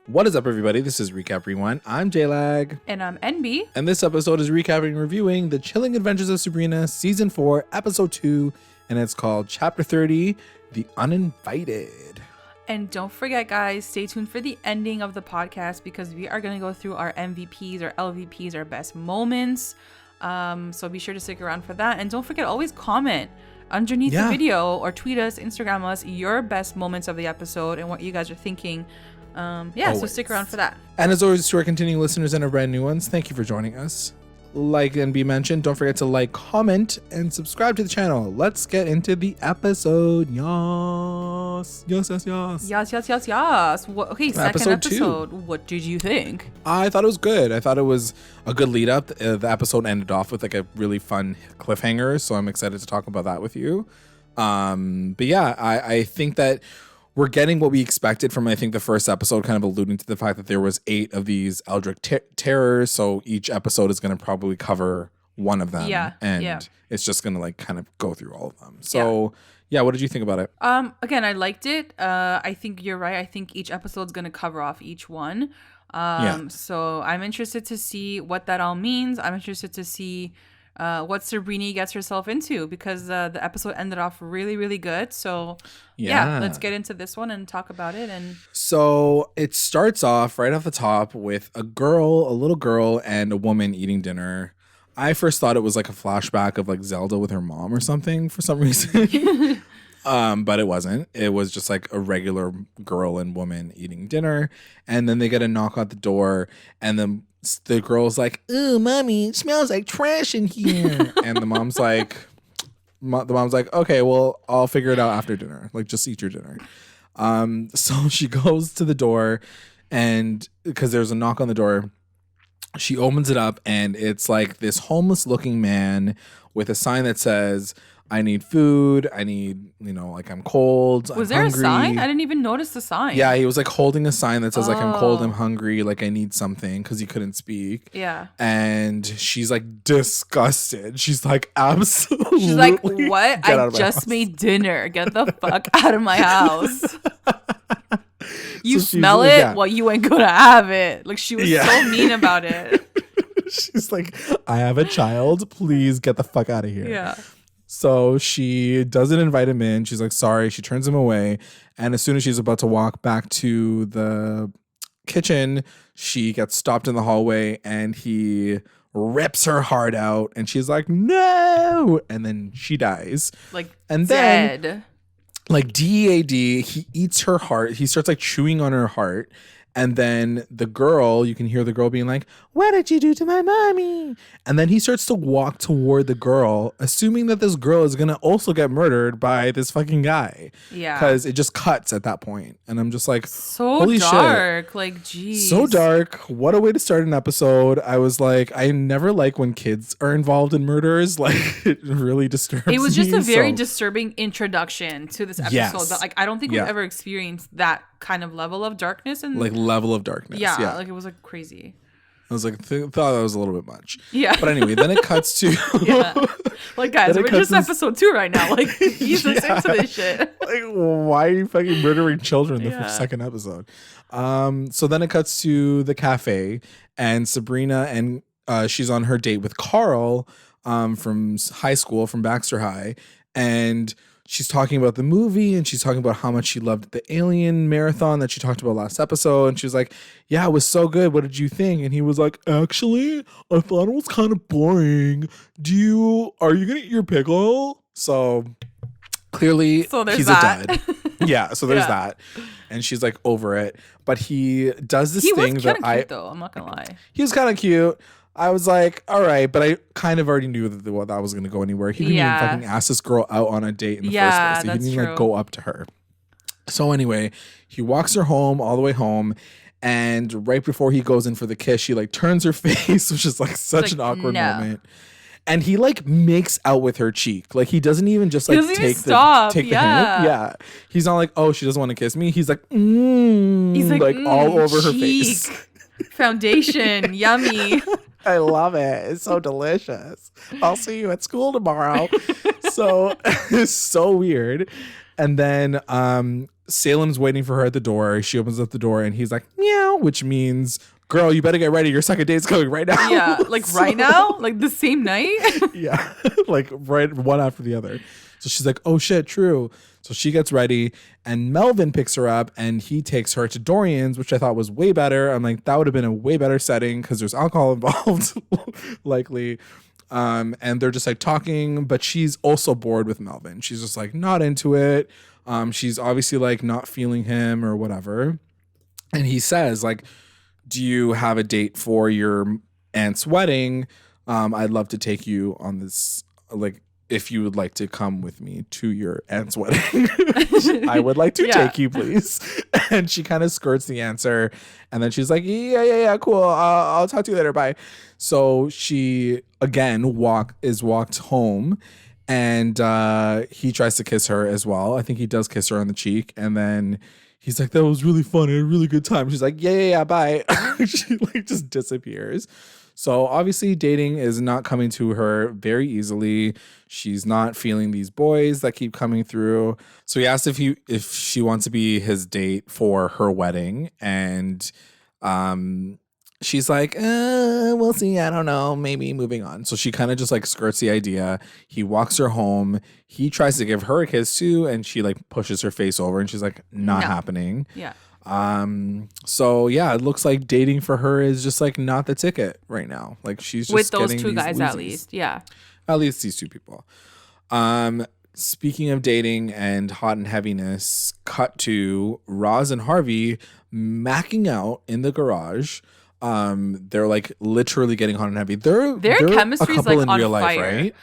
What is up, everybody? This is Recap Rewind. I'm JLag. And I'm NB. And this episode is recapping and reviewing The Chilling Adventures of Sabrina, Season 4, Episode 2, and it's called Chapter 30, The Uninvited. And don't forget, guys, stay tuned for the ending of the podcast because we are going to go through our MVPs, our LVPs, our best moments. So be sure to stick around for that. And don't forget, always comment underneath the video or tweet us, Instagram us, your best moments of the episode and what you guys are thinking. So stick around for that. And as always, to our continuing listeners and our brand new ones, thank you for joining us. Like NB mentioned, don't forget to like, comment, and subscribe to the channel. Let's get into the episode. Yes. Yes. Okay, second episode. What did you think? I thought it was good. I thought it was a good lead up. The episode ended off with like a really fun cliffhanger, so I'm excited to talk about that with you. But yeah, I think that we're getting what we expected from, I think, the first episode, kind of alluding to the fact that there was 8 of these Eldritch terrors. So each episode is going to probably cover one of them. And it's just going to like kind of go through all of them. So yeah, what did you think about it? Again, I liked it. I think you're right. I think each episode's going to cover off each one. So I'm interested to see what that all means. I'm interested to see what Sabrina gets herself into because the episode ended off really, really good. So yeah, let's get into this one and talk about it. And so it starts off right off the top with a little girl and a woman eating dinner. I first thought it was like a flashback of like Zelda with her mom or something for some reason. But it wasn't. It was just like a regular girl and woman eating dinner. And then they get a knock at the door and then the girl's like, "Ooh, mommy, it smells like trash in here." And the mom's like, "Okay, well, I'll figure it out after dinner. Like, just eat your dinner." So she goes to the door, and because there's a knock on the door, she opens it up, and it's like this homeless-looking man with a sign that says, "I need food. I need, like I'm cold. Was there hungry." a sign? I didn't even notice the sign. Yeah, he was like holding a sign that says like I'm cold, I'm hungry, like I need something because he couldn't speak. Yeah. And she's like disgusted. She's like, absolutely. She's like, what? I just made dinner. Get the fuck out of my house. You smell it? Yeah. Well, you ain't gonna have it. Like she was so mean about it. She's like, I have a child. Please get the fuck out of here. Yeah. So she doesn't invite him in. She's like, sorry. She turns him away. And as soon as she's about to walk back to the kitchen, she gets stopped in the hallway and he rips her heart out. And she's like, no. And then she dies. Like, and dead. Then, like DEAD, he eats her heart. He starts like chewing on her heart. And then the girl, you can hear the girl being like, "What did you do to my mommy?" And then he starts to walk toward the girl, assuming that this girl is going to also get murdered by this fucking guy. Yeah. Because it just cuts at that point. And I'm just like, so holy dark. Shit. Like, geez. So dark. What a way to start an episode. I was like, I never like when kids are involved in murders. Like, it really disturbs me. It was just a very disturbing introduction to this episode. Yes. Like, I don't think we've ever experienced that kind of level of darkness. And like, level of darkness. Yeah. Like, it was like crazy. I was like, thought that was a little bit much. Yeah. But anyway, then it cuts to... Like, guys, we're just episode 2 right now. Like, he's listening to this shit. Like, why are you fucking murdering children in the second episode? So then it cuts to the cafe, and Sabrina, and she's on her date with Carl from high school, from Baxter High, and she's talking about the movie and she's talking about how much she loved the Alien marathon that she talked about last episode. And she was like, yeah, it was so good. What did you think? And he was like, actually, I thought it was kind of boring. Are you going to eat your pickle? So clearly he's a dud. Yeah. So there's that. And she's like over it. But he does this thing that cute, though. I'm not going to lie. He was kind of cute. I was like, all right, but I kind of already knew that was going to go anywhere. He didn't even fucking ask this girl out on a date in the first place. He didn't even like go up to her. So anyway, he walks her home, all the way home. And right before he goes in for the kiss, she like turns her face, which is like such an awkward moment. And he like makes out with her cheek. Like he doesn't even just like take the hint. Yeah. He's not like, oh, she doesn't want to kiss me. He's like, he's like all over her face. Foundation, yummy. I love it. It's so delicious. I'll see you at school tomorrow. So it's so weird. And then Salem's waiting for her at the door. She opens up the door and he's like, meow, which means, girl, you better get ready. Your second date's coming right now. Yeah, like right now? Like the same night? Yeah, like right one after the other. So she's like, oh shit, true. So she gets ready and Melvin picks her up and he takes her to Dorian's, which I thought was way better. I'm like, that would have been a way better setting because there's alcohol involved, likely. And they're just like talking, but she's also bored with Melvin. She's just like not into it. She's obviously like not feeling him or whatever. And he says like, do you have a date for your aunt's wedding? I'd love to take you on this, like, if you would like to come with me to your aunt's wedding. I would like to take you, please. And she kind of skirts the answer. And then she's like, yeah, cool. I'll talk to you later. Bye. So she, again, walked home. And he tries to kiss her as well. I think he does kiss her on the cheek. And then he's like, that was really fun. I had a really good time. She's like, yeah, bye. She like just disappears. So obviously dating is not coming to her very easily. She's not feeling these boys that keep coming through. So he asked if she wants to be his date for her wedding. And she's like, we'll see. I don't know. Maybe moving on. So she kind of just like skirts the idea. He walks her home. He tries to give her a kiss too. And she like pushes her face over and she's like, not happening. Yeah. So yeah, it looks like dating for her is just like not the ticket right now. Like she's just with those getting two these guys losers. at least. Yeah. At least these two people. Speaking of dating and hot and heaviness, cut to Roz and Harvey macking out in the garage. They're like literally getting hot and heavy. Their chemistry is like in on real fire. Life, right?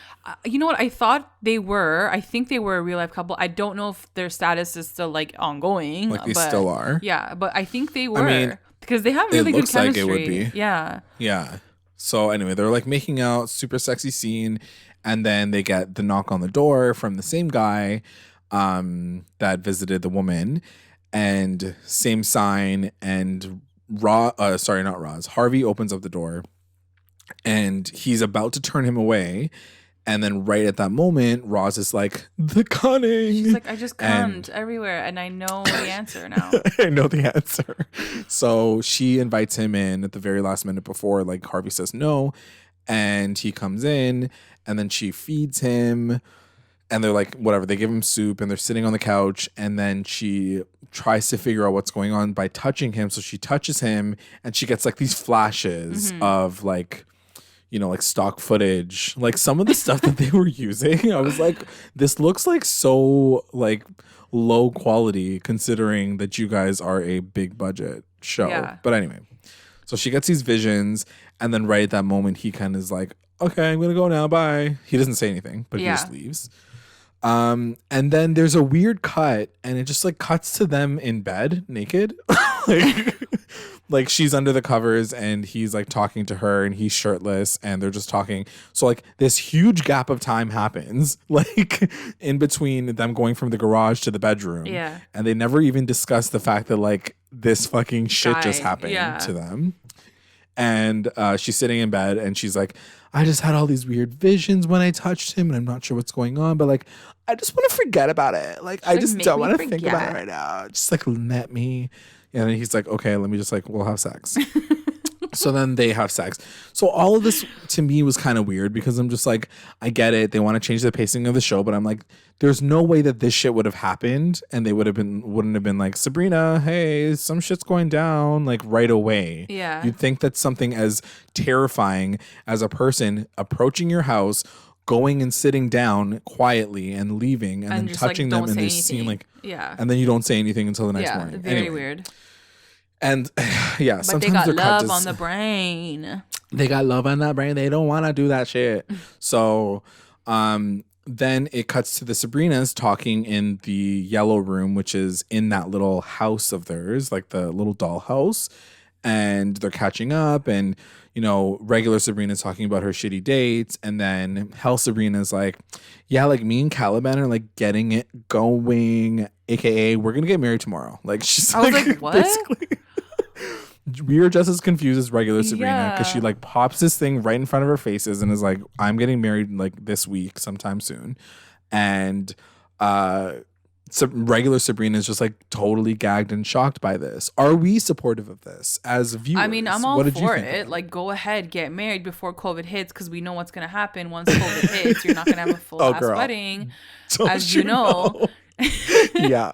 You know what? I thought they were. I think they were a real life couple. I don't know if their status is still like ongoing. Like they still are. Yeah, but I think they were. I mean, because they have really it good looks like chemistry. it would be. Yeah. Yeah. So anyway, they're like making out, super sexy scene, and then they get the knock on the door from the same guy that visited the woman, and same sign, and not Roz. Harvey opens up the door and he's about to turn him away. And then right at that moment, Roz is like, the cunning. She's like, I just cummed everywhere and I know the answer now. I know the answer. So she invites him in at the very last minute before like Harvey says no. And he comes in and then she feeds him. And they're like, whatever, they give him soup and they're sitting on the couch. And then she tries to figure out what's going on by touching him. So she touches him and she gets like these flashes of like, you know, like stock footage, like some of the stuff that they were using. I was like, this looks like so like low quality considering that you guys are a big budget show. Yeah. But anyway, so she gets these visions. And then right at that moment, he kind of is like, okay, I'm going to go now. Bye. He doesn't say anything, but he just leaves. And then there's a weird cut and it just like cuts to them in bed naked. like she's under the covers and he's like talking to her and he's shirtless and they're just talking. So like this huge gap of time happens like in between them going from the garage to the bedroom. Yeah. And they never even discuss the fact that like this fucking shit just happened to them. And she's sitting in bed and she's like, I just had all these weird visions when I touched him and I'm not sure what's going on, but like, I just want to forget about it. Like, I just don't want to think about it right now. Just like let me. And then he's like, okay, let me just like, we'll have sex. So then they have sex. So all of this to me was kind of weird because I'm just like, I get it. They want to change the pacing of the show, but I'm like, there's no way that this shit would have happened and they wouldn't have been like, Sabrina, hey, some shit's going down like right away. Yeah. You'd think that something as terrifying as a person approaching your house, going and sitting down quietly and leaving and then touching them in this scene, like, and then you don't say anything until the next morning. Very weird. And yeah, but sometimes they got love on the brain. They got love on that brain. They don't want to do that shit. So then it cuts to the Sabrinas talking in the yellow room, which is in that little house of theirs, like the little doll house. And they're catching up and, you know, regular Sabrina's talking about her shitty dates. And then Hell Sabrina's like, yeah, like me and Caliban are like getting it going, AKA we're going to get married tomorrow. Like she's I was like what? Basically, we are just as confused as regular Sabrina because she like pops this thing right in front of her faces and is like, I'm getting married like this week sometime soon. And regular Sabrina is just like totally gagged and shocked by this. Are we supportive of this as viewers? I mean, I'm all for it. Like, go ahead, get married before COVID hits, because we know what's gonna happen once COVID hits. You're not gonna have a full ass wedding, as you know. Yeah.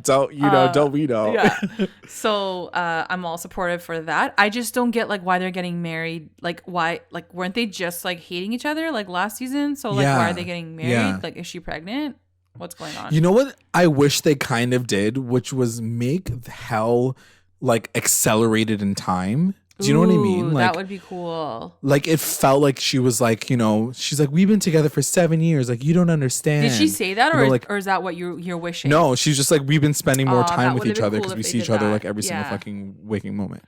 Don't we know? Yeah. So I'm all supportive for that. I just don't get like why they're getting married. Like, why? Like, weren't they just like hating each other like last season? So like, why are they getting married? Yeah. Like, is she pregnant? What's going on? You know what I wish they kind of did, which was make hell like accelerated in time. Do you know what I mean? Like, that would be cool. Like, it felt like she was like, you know, she's like, we've been together for 7 years. Like, you don't understand. Did she say that, or, you know, like, or is that what you're wishing? No, she's just like, we've been spending more time with each other because cool we see each that. other like every single fucking waking moment.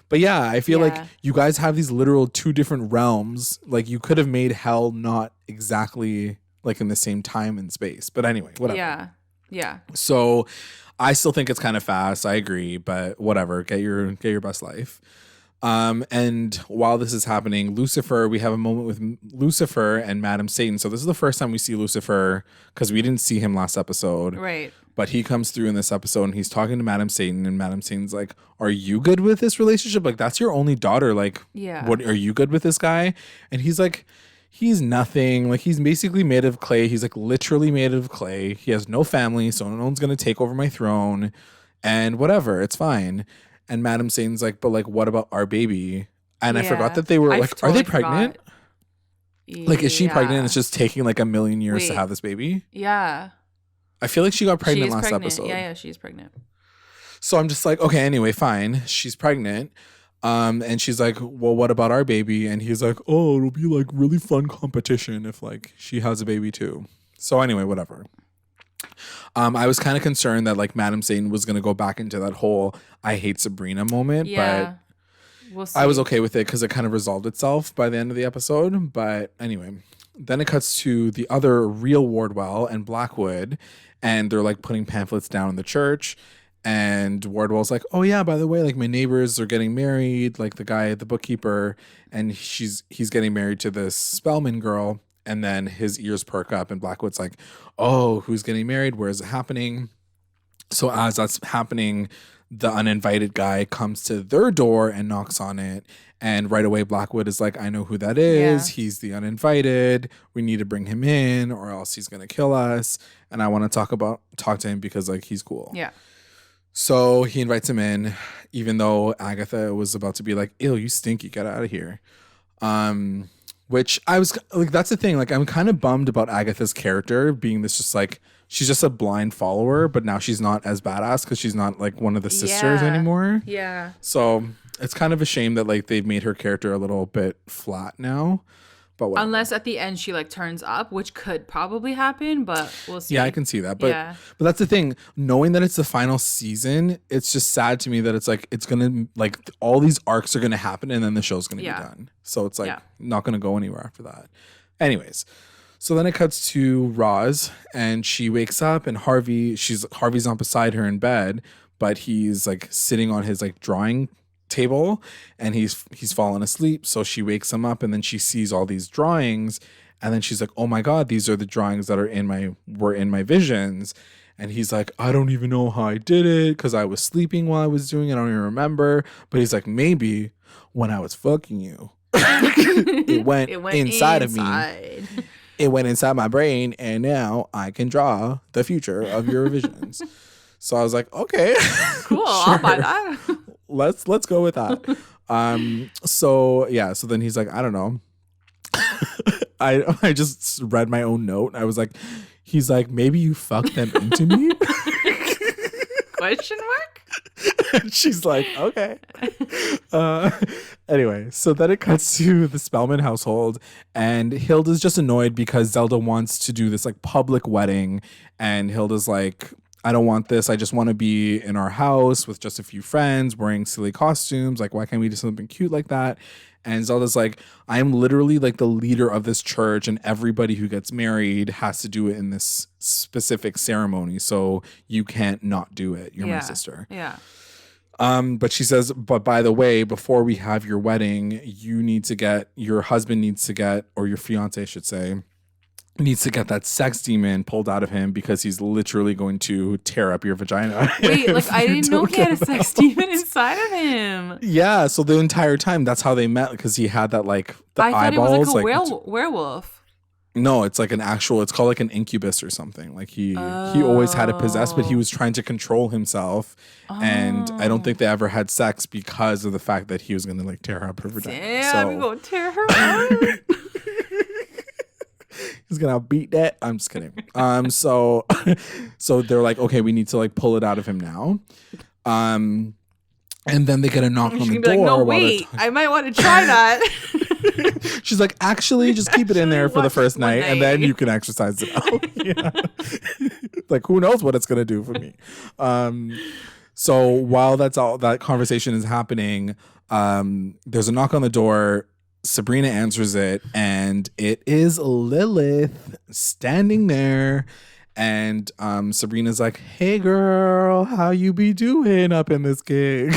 But yeah, I feel like you guys have these literal 2 different realms. Like, you could have made hell not exactly like in the same time and space. But anyway, whatever. Yeah. Yeah. So I still think it's kind of fast. I agree, but whatever. Get your best life. And while this is happening, Lucifer, we have a moment with Lucifer and Madam Satan. So this is the first time we see Lucifer, because we didn't see him last episode. Right. But he comes through in this episode and he's talking to Madam Satan, and Madam Satan's like, are you good with this relationship? Like, that's your only daughter. Like, what, are you good with this guy? And he's like, he's nothing. Like, he's basically made of clay. He's like literally made of clay. He has no family, so no one's going to take over my throne and whatever. It's fine. And Madam Satan's like, but like, what about our baby? And I forgot that they were like, are they pregnant? Like, is she pregnant? It's just taking like 1,000,000 years to have this baby. Yeah. I feel like she got pregnant last episode. Yeah, she's pregnant. So I'm just like, okay, anyway, fine. She's pregnant. And she's like, well, what about our baby? And he's like, oh, it'll be like really fun competition if like she has a baby too. So anyway, whatever. I was kind of concerned that like Madam Satan was going to go back into that whole I hate Sabrina moment, but we'll see. I was okay with it because it kind of resolved itself by the end of the episode. But anyway, then it cuts to the other real Wardwell and Blackwood, and they're like putting pamphlets down in the church. And Wardwell's like, oh yeah, by the way, like my neighbors are getting married, like the bookkeeper, and he's getting married to this Spellman girl. And then his ears perk up and Blackwood's like, oh, who's getting married? Where is it happening? So as that's happening, the uninvited guy comes to their door and knocks on it. And right away, Blackwood is like, I know who that is. Yeah. He's the uninvited. We need to bring him in or else he's going to kill us. And I want to talk to him because like he's cool. Yeah. So he invites him in, even though Agatha was about to be like, ew, you stinky, get out of here. Which I was like, that's the thing. Like, I'm kind of bummed about Agatha's character being this just like, she's just a blind follower, but now she's not as badass because she's not like one of the sisters anymore. Yeah. So it's kind of a shame that like they've made her character a little bit flat now. But whatever. Unless at the end she like turns up, which could probably happen, but we'll see. Yeah, I can see that. But that's the thing. Knowing that it's the final season, it's just sad to me that it's like it's gonna like all these arcs are gonna happen and then the show's gonna be done. So it's like not gonna go anywhere after that. Anyways, so then it cuts to Roz and she wakes up and Harvey's not beside her in bed, but he's like sitting on his like drawing table and he's fallen asleep. So she wakes him up and then she sees all these drawings and then she's like, oh my god, these are the drawings that were in my visions. And he's like, I don't even know how I did it because I was sleeping while I was doing it. I don't even remember. But he's like, maybe when I was fucking you it went inside of me. It went inside my brain and now I can draw the future of your visions. So I was like, okay, cool. Sure. I'll buy that. Let's go with that. So then he's like, I don't know. I just read my own note. I was like, he's like, maybe you fucked them into me? Question mark? And she's like, okay. Anyway, so then it cuts to the Spellman household and Hilda's just annoyed because Zelda wants to do this like public wedding and Hilda's like, I don't want this. I just want to be in our house with just a few friends wearing silly costumes. Like, why can't we do something cute like that? And Zelda's like, I'm literally like the leader of this church and everybody who gets married has to do it in this specific ceremony. So you can't not do it. You're my sister. Yeah. But she says, but by the way, before we have your wedding, your husband needs to get, or your fiance, I should say, needs to get that sex demon pulled out of him because he's literally going to tear up your vagina. Wait, like I didn't know he had a sex demon inside of him. Yeah, so the entire time that's how they met, because he had that like the I thought eyeballs. it was like a werewolf. No, it's like an actual. It's called like an incubus or something. Like he always had it possessed, but he was trying to control himself. And I don't think they ever had sex because of the fact that he was going to like tear up her vagina. Damn, we gonna tear her up. He's gonna beat that. I'm just kidding. So they're like, okay, we need to like pull it out of him now. And then they get a knock on the door. Like, no, wait, I might want to try that. She's like, actually, just keep it in there for the first night, and then you can exercise it out. Yeah. Like, who knows what it's gonna do for me. So while that conversation is happening, there's a knock on the door. Sabrina answers it, and it is Lilith standing there. And Sabrina's like, hey girl, how you be doing up in this gig?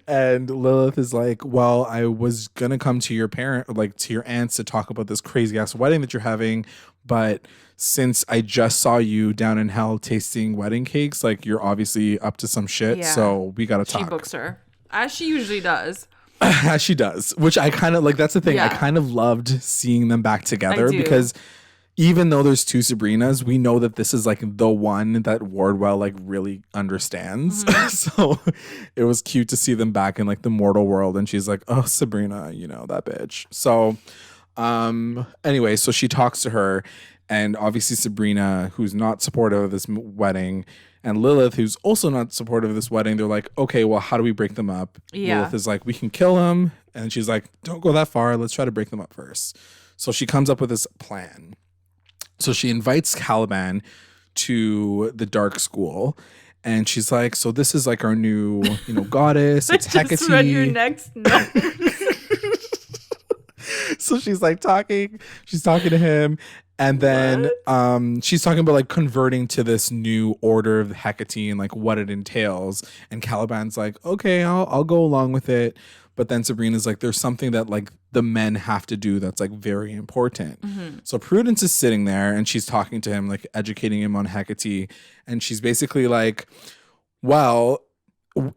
And Lilith is like, well, I was gonna come to your to your aunts to talk about this crazy ass wedding that you're having, but since I just saw you down in hell tasting wedding cakes, like you're obviously up to some shit, so we gotta talk. She books her, as she usually does. As she does, which I kind of like. That's the thing. Yeah. I kind of loved seeing them back together because even though there's two Sabrinas, we know that this is like the one that Wardwell like really understands. Mm-hmm. So it was cute to see them back in like the mortal world. And she's like, oh, Sabrina, you know, that bitch. So anyway, so she talks to her, and obviously Sabrina, who's not supportive of this wedding, and Lilith, who's also not supportive of this wedding, they're like, okay, well, how do we break them up? Yeah. Lilith is like, we can kill them. And she's like, don't go that far. Let's try to break them up first. So she comes up with this plan. So she invites Caliban to the dark school. And she's like, so this is like our new, goddess. It's Hecate. Just read your next note. So she's like she's talking to him. And then she's talking about like converting to this new order of Hecate and like what it entails. And Caliban's like, okay, I'll go along with it. But then Sabrina's like, there's something that like the men have to do that's like very important. Mm-hmm. So Prudence is sitting there and she's talking to him, like educating him on Hecate. And she's basically like, well,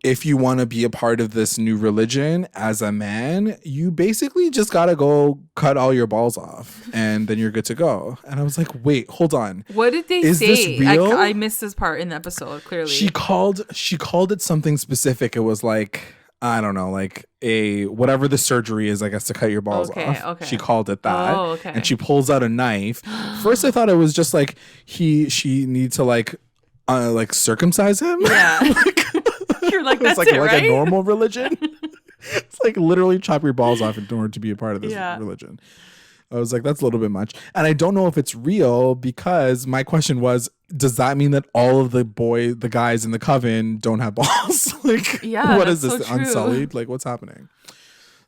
if you want to be a part of this new religion as a man, you basically just got to go cut all your balls off and then you're good to go. And I was like, wait, hold on. What did they say? This real? I missed this part in the episode, clearly. She called it something specific. It was like, I don't know, like a whatever the surgery is, I guess, to cut your balls off. Okay. She called it that. Oh, okay. And she pulls out a knife. First, I thought it was just like she needs to like circumcise him. Yeah. You're like, that's like, it, like right? a normal religion. It's like literally chop your balls off in order to be a part of this religion. I was like, that's a little bit much. And I don't know if it's real because my question was, does that mean that all of the guys in the coven don't have balls? Like, what is this? So Unsullied? Like, what's happening?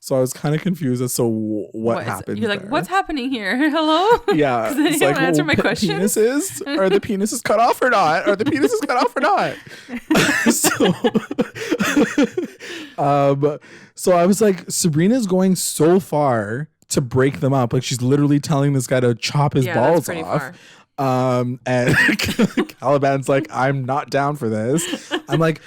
So I was kind of confused as to what happened. You're like, what's happening here? Hello? Yeah. It's like, answer my question. Penises? Are the penises cut off or not? Are the penises cut off or not? So I was like, Sabrina's going so far to break them up. Like, she's literally telling this guy to chop his balls off. Far. And Caliban's like, I'm not down for this. I'm like,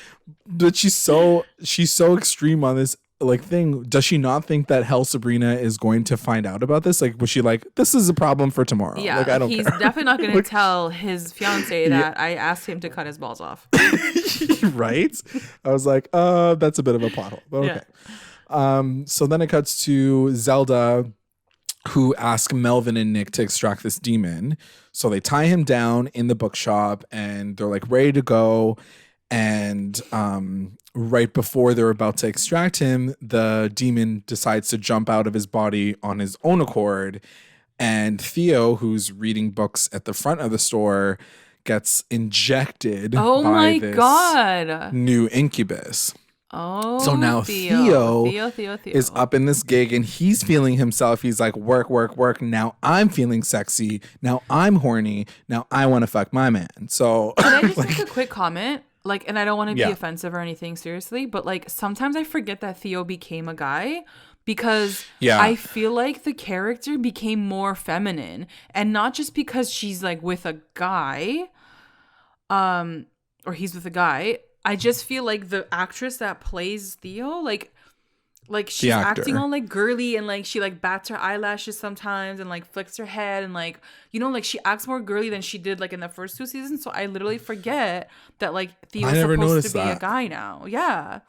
but she's so extreme on this like thing. Does she not think that Hell Sabrina is going to find out about this? Like, was she like, this is a problem for tomorrow? Yeah, like, I don't he's care. Definitely not going to tell his fiance that I asked him to cut his balls off. Right? I was like, that's a bit of a plot hole. But okay. Yeah. So then it cuts to Zelda, who ask Melvin and Nick to extract this demon. So they tie him down in the bookshop and they're like ready to go. And right before they're about to extract him, the demon decides to jump out of his body on his own accord. And Theo, who's reading books at the front of the store, gets injected by this new incubus. Oh, so now Theo is up in this gig and he's feeling himself. He's like, work, work, work. Now I'm feeling sexy. Now I'm horny. Now I want to fuck my man. So can I just make a quick comment? Like, and I don't want to be offensive or anything, seriously, but like sometimes I forget that Theo became a guy because I feel like the character became more feminine, and not just because she's like with a guy, or he's with a guy. I just feel like the actress that plays Theo, like she's acting all like girly, and like she like bats her eyelashes sometimes and like flicks her head, and like, you know, like she acts more girly than she did like in the first 2 seasons. So I literally forget that like Theo's supposed to be a guy now. Yeah.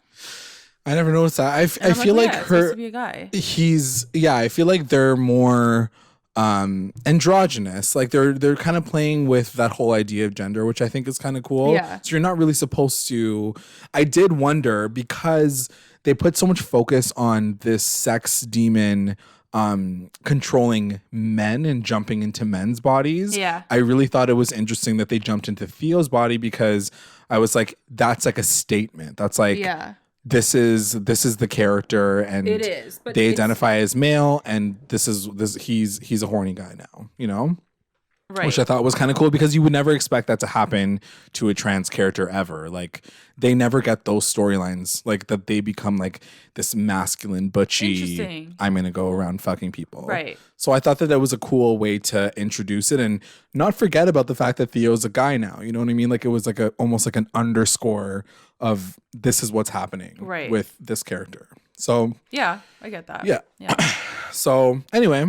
I never noticed that. I feel like her to be a guy. I feel like they're more androgynous. Like they're kind of playing with that whole idea of gender, which I think is kind of cool. Yeah. So you're not really supposed to. I did wonder, because they put so much focus on this sex demon controlling men and jumping into men's bodies. Yeah. I really thought it was interesting that they jumped into Theo's body, because I was like, that's like a statement. That's like, this is the character, and it is, but they identify as male, and he's a horny guy now, you know? Right. Which I thought was kind of cool, because you would never expect that to happen to a trans character ever. Like, they never get those storylines, like that they become like this masculine butchy, I'm gonna go around fucking people. Right. So I thought that was a cool way to introduce it, and not forget about the fact that Theo's a guy now. You know what I mean? Like, it was like almost like an underscore of this is what's happening with this character. So yeah, I get that. Yeah. So anyway,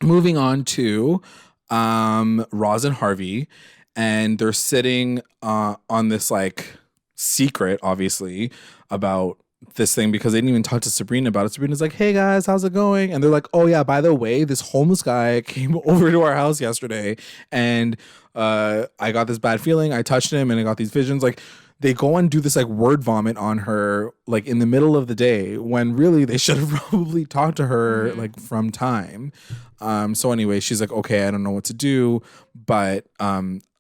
moving on to Roz and Harvey, and they're sitting on this like secret, obviously, about this thing, because they didn't even talk to Sabrina about it. Sabrina's like, hey guys, how's it going? And they're like, oh yeah, by the way, this homeless guy came over to our house yesterday, and I got this bad feeling. I touched him and I got these visions. Like, they go and do this like word vomit on her, like in the middle of the day, when really they should have probably talked to her like from time. So anyway, she's like, okay, I don't know what to do, but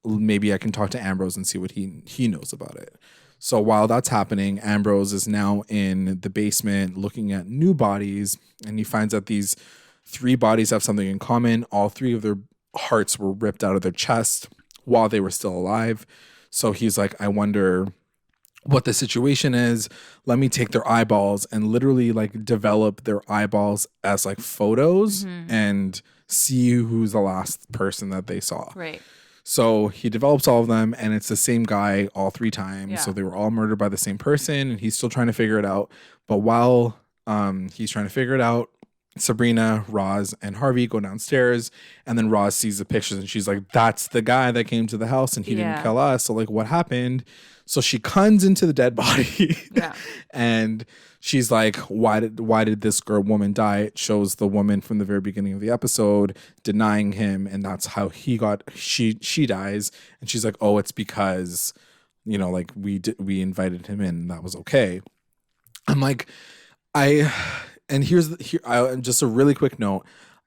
maybe I can talk to Ambrose and see what he knows about it. So while that's happening, Ambrose is now in the basement looking at new bodies, and he finds that these 3 bodies have something in common. All 3 of their hearts were ripped out of their chest while they were still alive. So he's like, I wonder what the situation is. Let me take their eyeballs and literally like develop their eyeballs as like photos and see who's the last person that they saw. Right. So he develops all of them, and it's the same guy all 3 times. Yeah. So they were all murdered by the same person, and he's still trying to figure it out. But while he's trying to figure it out, Sabrina, Roz, and Harvey go downstairs, and then Roz sees the pictures, and she's like, that's the guy that came to the house, and he didn't kill us. So like, what happened? So she cuns into the dead body. And she's like, why did this woman die? It shows the woman from the very beginning of the episode denying him, and that's how she dies. And she's like, oh, it's because, you know, like we invited him in, and that was okay. I'm like, and just a really quick note.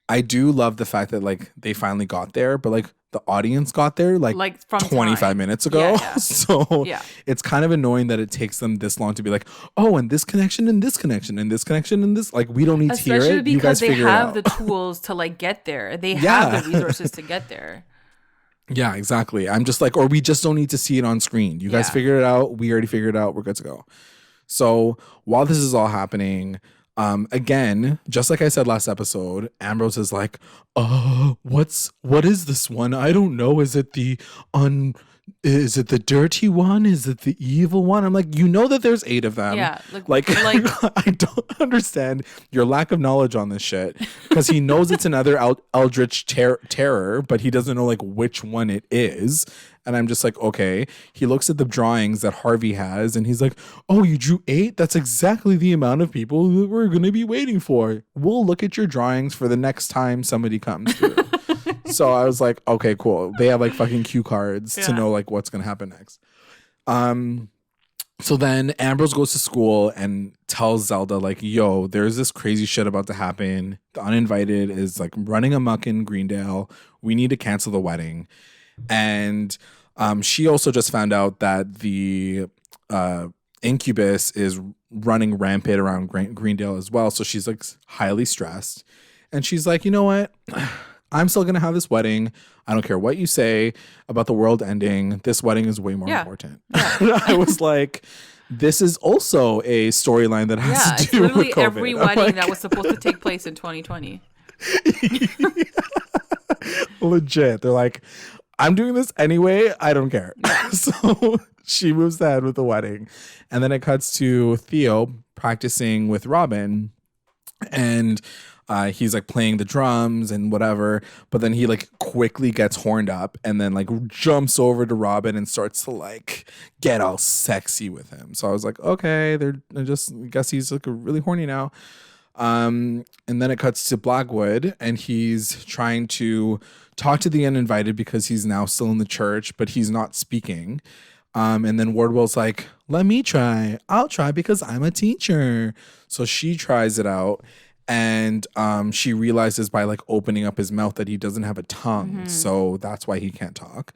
I do love the fact that like they finally got there, but like the audience got there like from 25 minutes ago. Yeah. So it's kind of annoying that it takes them this long to be like, oh, and this connection and this connection and this connection and this, like, we don't need to hear it. Especially because they have the tools to like get there. They have the resources to get there. Yeah, exactly. I'm just like, or we just don't need to see it on screen. You guys figured it out. We already figured it out. We're good to go. So while this is all happening, again, just like I said last episode, Ambrose is like, what is this one? I don't know. Is it the dirty one? Is it the evil one? I'm like, you know that there's 8 of them. Yeah. Like I don't understand your lack of knowledge on this shit, because he knows it's another eldritch terror, but he doesn't know like which one it is. And I'm just like, okay. He looks at the drawings that Harvey has, and he's like, oh, you drew 8? That's exactly the amount of people that we're going to be waiting for. We'll look at your drawings for the next time somebody comes through. So I was like, okay, cool. They have like fucking cue cards to know like what's going to happen next. So then Ambrose goes to school and tells Zelda like, yo, there's this crazy shit about to happen. The Uninvited is like running amok in Greendale. We need to cancel the wedding. And she also just found out that the incubus is running rampant around Greendale as well. So she's like highly stressed. And she's like, you know what? I'm still going to have this wedding. I don't care what you say about the world ending. This wedding is way more important. Yeah. I was like, this is also a storyline that has to do with COVID. Literally every wedding that was supposed to take place in 2020. Legit. They're like, I'm doing this anyway. I don't care. Yeah. So she moves ahead with the wedding. And then it cuts to Theo practicing with Robin. And he's like playing the drums and whatever. But then he like quickly gets horned up and then like jumps over to Robin and starts to like get all sexy with him. So I was like, okay, they're just, I guess he's like really horny now. And then it cuts to Blackwood and he's trying to talk to the uninvited because he's now still in the church, but he's not speaking. And then Wardwell's like, let me try. I'll try because I'm a teacher. So she tries it out. And she realizes by like opening up his mouth that he doesn't have a tongue. Mm-hmm. So that's why he can't talk.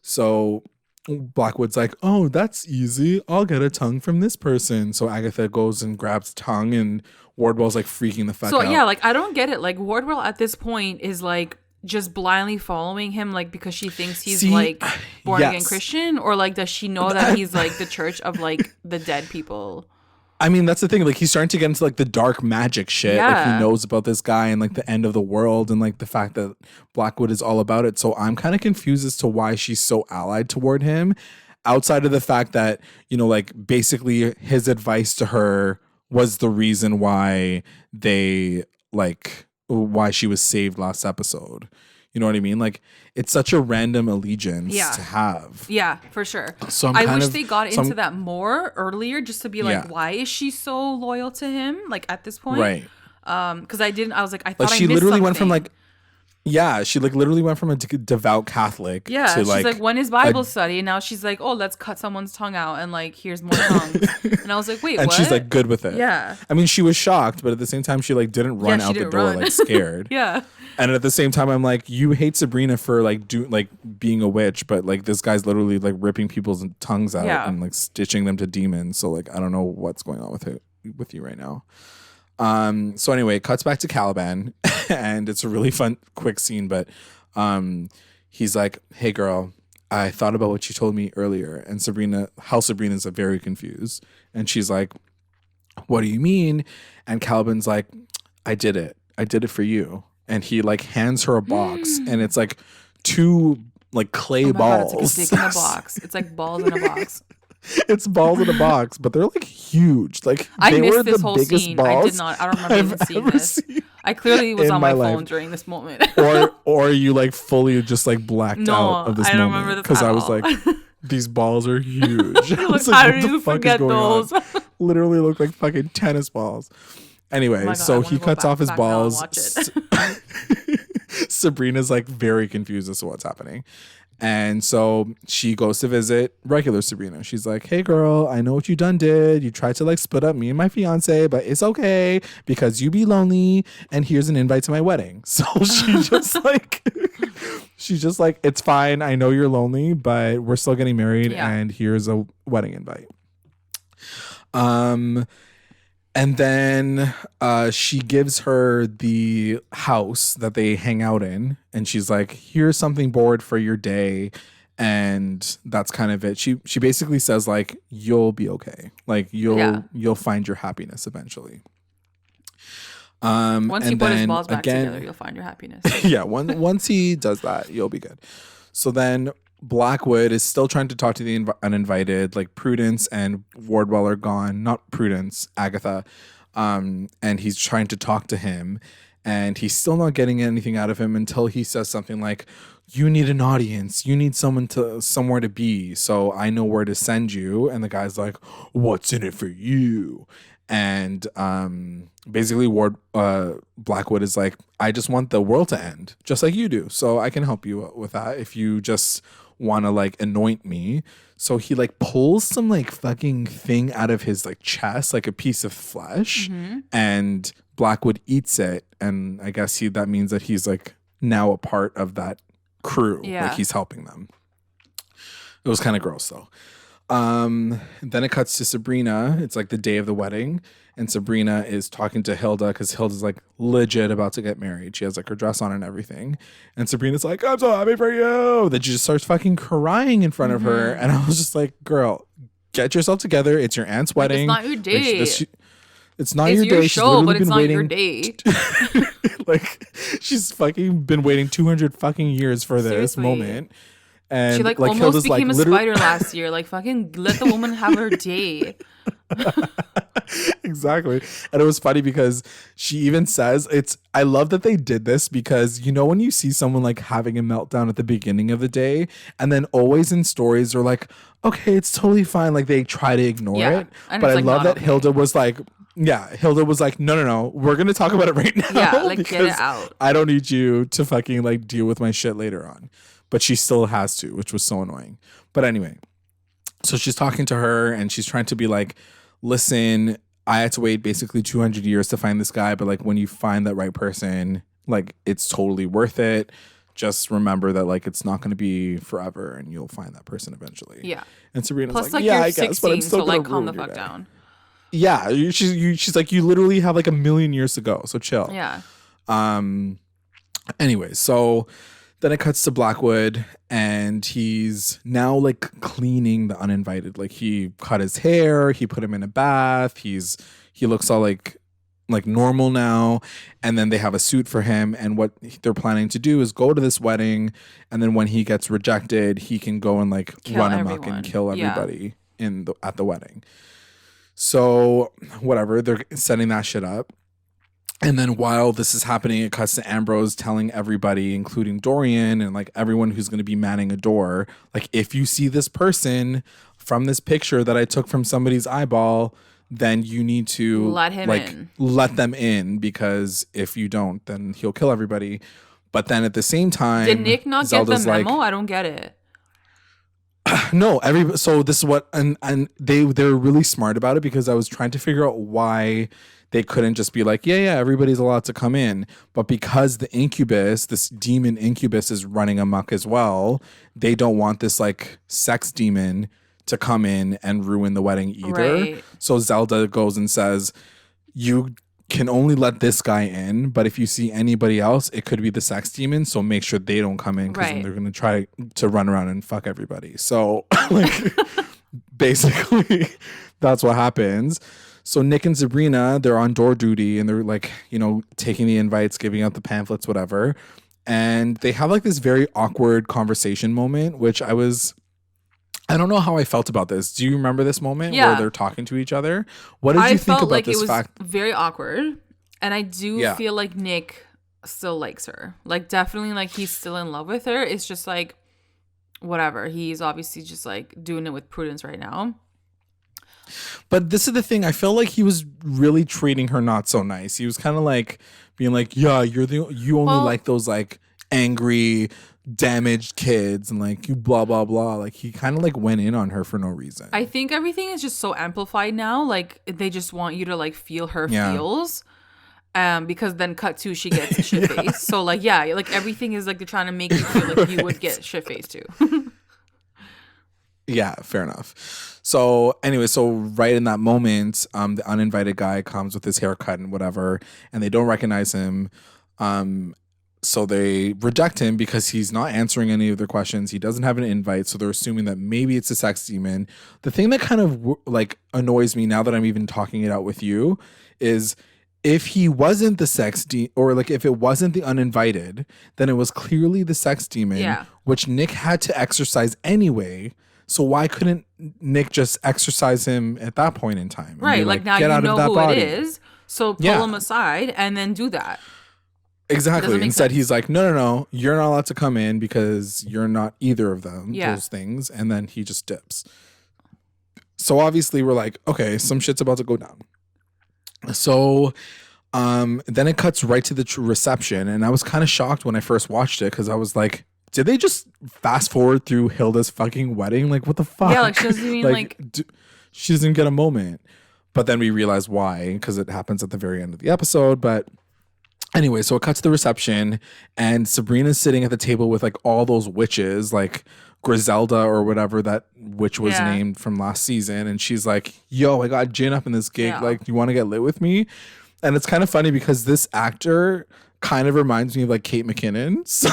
So Blackwood's like, oh, that's easy. I'll get a tongue from this person. So Agatha goes and grabs tongue and Wardwell's like freaking the fuck out. So yeah, like I don't get it. Like Wardwell at this point is like just blindly following him like because she thinks he's like born again Christian, or like does she know that he's like the church of like the dead people? I mean, that's the thing. Like, he's starting to get into like the dark magic shit. Yeah. Like, he knows about this guy and like the end of the world and like the fact that Blackwood is all about it. So I'm kind of confused as to why she's so allied toward him, outside of the fact that, you know, like basically his advice to her was the reason why why she was saved last episode. You know what I mean? Like, it's such a random allegiance to have. Yeah, for sure. So I wish they got into that more earlier, just to be like, why is she so loyal to him? Like at this point, right? Because I thought I missed she literally something. went from like, she like literally went from a devout Catholic. Yeah, to she's like, when is Bible study? And now she's like, oh, let's cut someone's tongue out and like here's more tongues. And I was like, wait, and what? she's like good with it. Yeah. I mean, she was shocked, but at the same time, she like didn't run out the door like scared. Yeah. And at the same time, I'm like, you hate Sabrina for like being a witch, but like this guy's literally like ripping people's tongues out and like stitching them to demons. So like, I don't know what's going on with you right now. So anyway, it cuts back to Caliban and it's a really fun, quick scene, but he's like, hey girl, I thought about what you told me earlier. And Sabrina's very confused. And she's like, what do you mean? And Caliban's like, I did it for you. And he like hands her a box and it's like two like clay balls. God, it's like a dick in a box. It's like balls in a box. It's balls in a box, but they're like huge. Like I missed this whole scene. I don't remember even seeing this. I clearly was on my phone during this moment. or you like fully just like blacked out of this moment. I don't remember this because I was like, these balls are huge. I was like, what the fuck is going on? Literally look like fucking tennis balls. Anyway, so he cuts off his balls. Sabrina's like very confused as to what's happening. And so she goes to visit regular Sabrina. She's like, hey girl, I know what you done did. You tried to like split up me and my fiance, but it's okay because you be lonely and here's an invite to my wedding. So she's just like, it's fine. I know you're lonely, but we're still getting married and here's a wedding invite. And then she gives her the house that they hang out in. And she's like, here's something bored for your day. And that's kind of it. She basically says like, you'll be okay. Like you'll find your happiness eventually. Once you put his balls back together, you'll find your happiness. Yeah. Once he does that, you'll be good. So then Blackwood is still trying to talk to the uninvited, like Prudence and Wardwell are gone. Not Prudence, Agatha. And he's trying to talk to him and he's still not getting anything out of him until he says something like, you need an audience. You need somewhere to be. So I know where to send you. And the guy's like, what's in it for you? And basically Blackwood is like, I just want the world to end just like you do. So I can help you with that if you just want to like anoint me. So he like pulls some like fucking thing out of his like chest, like a piece of flesh, and Blackwood eats it. And I guess that means that he's like now a part of that crew. Like he's helping them. It was kind of gross though. Then it cuts to Sabrina. It's like the day of the wedding, and Sabrina is talking to Hilda because Hilda's like legit about to get married. She has like her dress on and everything, and Sabrina's like, I'm so happy for you. Then she just starts fucking crying in front of her, and I was just like, girl, get yourself together. It's your aunt's wedding. It's not your day. It's not your day. Show, but it's not your day. Like, she's fucking been waiting 200 fucking years for this moment. And she like almost Hilda's became a spider last year. Like, fucking let the woman have her day. Exactly. And it was funny because she even says I love that they did this, because you know when you see someone like having a meltdown at the beginning of the day, and then always in stories they're like, okay, it's totally fine, like they try to ignore it. But I love that Hilda was like, no, we're gonna talk about it right now. Yeah, like get it out. I don't need you to fucking like deal with my shit later on. But she still has to, which was so annoying. But anyway, so she's talking to her and she's trying to be like, listen, I had to wait basically 200 years to find this guy, but like when you find that right person, like it's totally worth it. Just remember that like it's not going to be forever, and you'll find that person eventually. Yeah. And Sabrina's plus, like, yeah, you're I guess, but I'm still so gonna like calm the ruin your fuck day. down. Yeah, she's like, you literally have like 1,000,000 years to go, so chill. Yeah. Anyway, so then it cuts to Blackwood, and he's now like cleaning the Uninvited. Like he cut his hair, he put him in a bath. He looks all like normal now. And then they have a suit for him. And what they're planning to do is go to this wedding, and then when he gets rejected, he can go and like run amok and kill everybody at the wedding. So whatever, they're setting that shit up. And then while this is happening, it cuts to Ambrose telling everybody, including Dorian and like everyone who's going to be manning a door, like, if you see this person from this picture that I took from somebody's eyeball, then you need to let them in, because if you don't, then he'll kill everybody. But then at the same time, did Nick not Zelda's get the memo? I don't get it. No, so this is what, and they're really smart about it, because I was trying to figure out why they couldn't just be like, yeah, everybody's allowed to come in. But because the incubus, this demon incubus, is running amok as well, they don't want this like sex demon to come in and ruin the wedding either. Right. So Zelda goes and says, you can only let this guy in, but if you see anybody else, it could be the sex demon. So make sure they don't come in, because then they're going to try to run around and fuck everybody. So like basically that's what happens. So Nick and Sabrina, they're on door duty, and they're like, taking the invites, giving out the pamphlets, whatever. And they have like this very awkward conversation moment, which I don't know how I felt about this. Do you remember this moment where they're talking to each other? What did you think about this fact? It was very awkward. And I do feel like Nick still likes her. Like, definitely, like, he's still in love with her. It's just like, whatever. He's obviously just like doing it with prudence right now. But this is the thing. I felt like he was really treating her not so nice. He was kind of like being like, yeah, you only like those like angry, damaged kids, and like you blah blah blah. Like he kind of like went in on her for no reason. I think everything is just so amplified now. Like they just want you to like feel her feels. Because then cut to she gets shit faced. So like like everything is like they're trying to make you feel like you would get shit faced too. Yeah, fair enough. So anyway, so right in that moment, the uninvited guy comes with his haircut and whatever, and they don't recognize him. So they reject him because he's not answering any of their questions. He doesn't have an invite, so they're assuming that maybe it's a sex demon. The thing that kind of like annoys me now that I'm even talking it out with you is, if he wasn't the sex or like if it wasn't the uninvited, then it was clearly the sex demon, which Nick had to exorcise anyway. So why couldn't Nick just exorcise him at that point in time? Right, like now you know who it is, so pull him aside and then do that. Exactly. Instead, he's like, no, you're not allowed to come in because you're not either of them, those things. And then he just dips. So obviously we're like, okay, some shit's about to go down. So then it cuts right to the reception. And I was kind of shocked when I first watched it, because I was like, did they just fast forward through Hilda's fucking wedding? Like, what the fuck? Yeah, like she doesn't even she doesn't get a moment. But then we realize why, because it happens at the very end of the episode. But anyway, so it cuts to the reception, and Sabrina's sitting at the table with like all those witches, like Griselda or whatever that witch was named from last season. And she's like, yo, I got gin up in this gig. Like, you want to get lit with me? And it's kind of funny because this actor kind of reminds me of like Kate McKinnon. So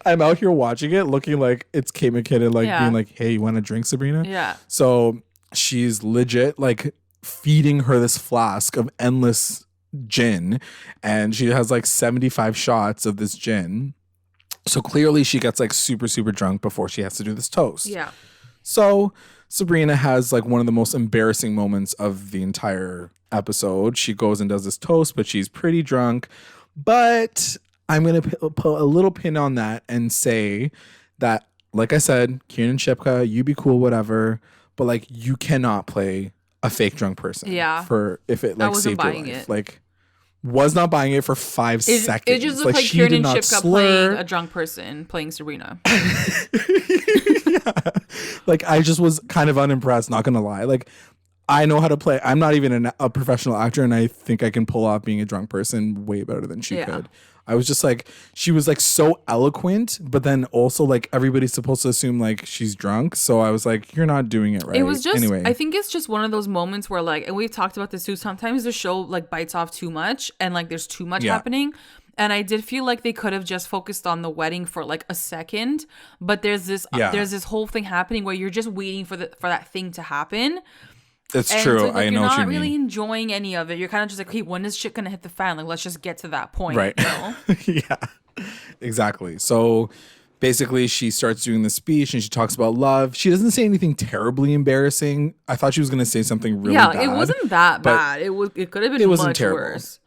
I'm out here watching it, looking like it's Kate McKinnon, like Yeah. being like, "Hey, you want a drink, Sabrina?" Yeah. So she's legit like feeding her this flask of endless gin, and she has like 75 shots of this gin. So clearly she gets like super, super drunk before she has to do this toast. Yeah. So Sabrina has like one of the most embarrassing moments of the entire episode. She goes and does this toast, but she's pretty drunk. But I'm going to put a little pin on that and say that, like I said, Kieran Shipka, you be cool, whatever. But like, you cannot play a fake drunk person. Yeah. For if it like saved your life. It. Like, was not buying it for 5 seconds. It just looked like Kieran Shipka playing a drunk person playing Sabrina. Yeah. Like, I just was kind of unimpressed, not gonna lie. Like, I know how to play. I'm not even a professional actor, and I think I can pull off being a drunk person way better than she could. I was just like, she was like so eloquent, but then also like everybody's supposed to assume like she's drunk. So I was like, you're not doing it right. It was just, anyway. I think it's just one of those moments where like, and we've talked about this too, sometimes the show like bites off too much and like there's too much happening. And I did feel like they could have just focused on the wedding for like a second, but there's this whole thing happening where you're just waiting for that thing to happen. It's true. So, like, I know what you mean. You're not really enjoying any of it. You're kind of just like, hey, when is shit gonna hit the fan? Like, let's just get to that point. Right. You know? Yeah. Exactly. So basically, she starts doing the speech and she talks about love. She doesn't say anything terribly embarrassing. I thought she was gonna say something really bad. Yeah, it wasn't that bad. It could have been much worse.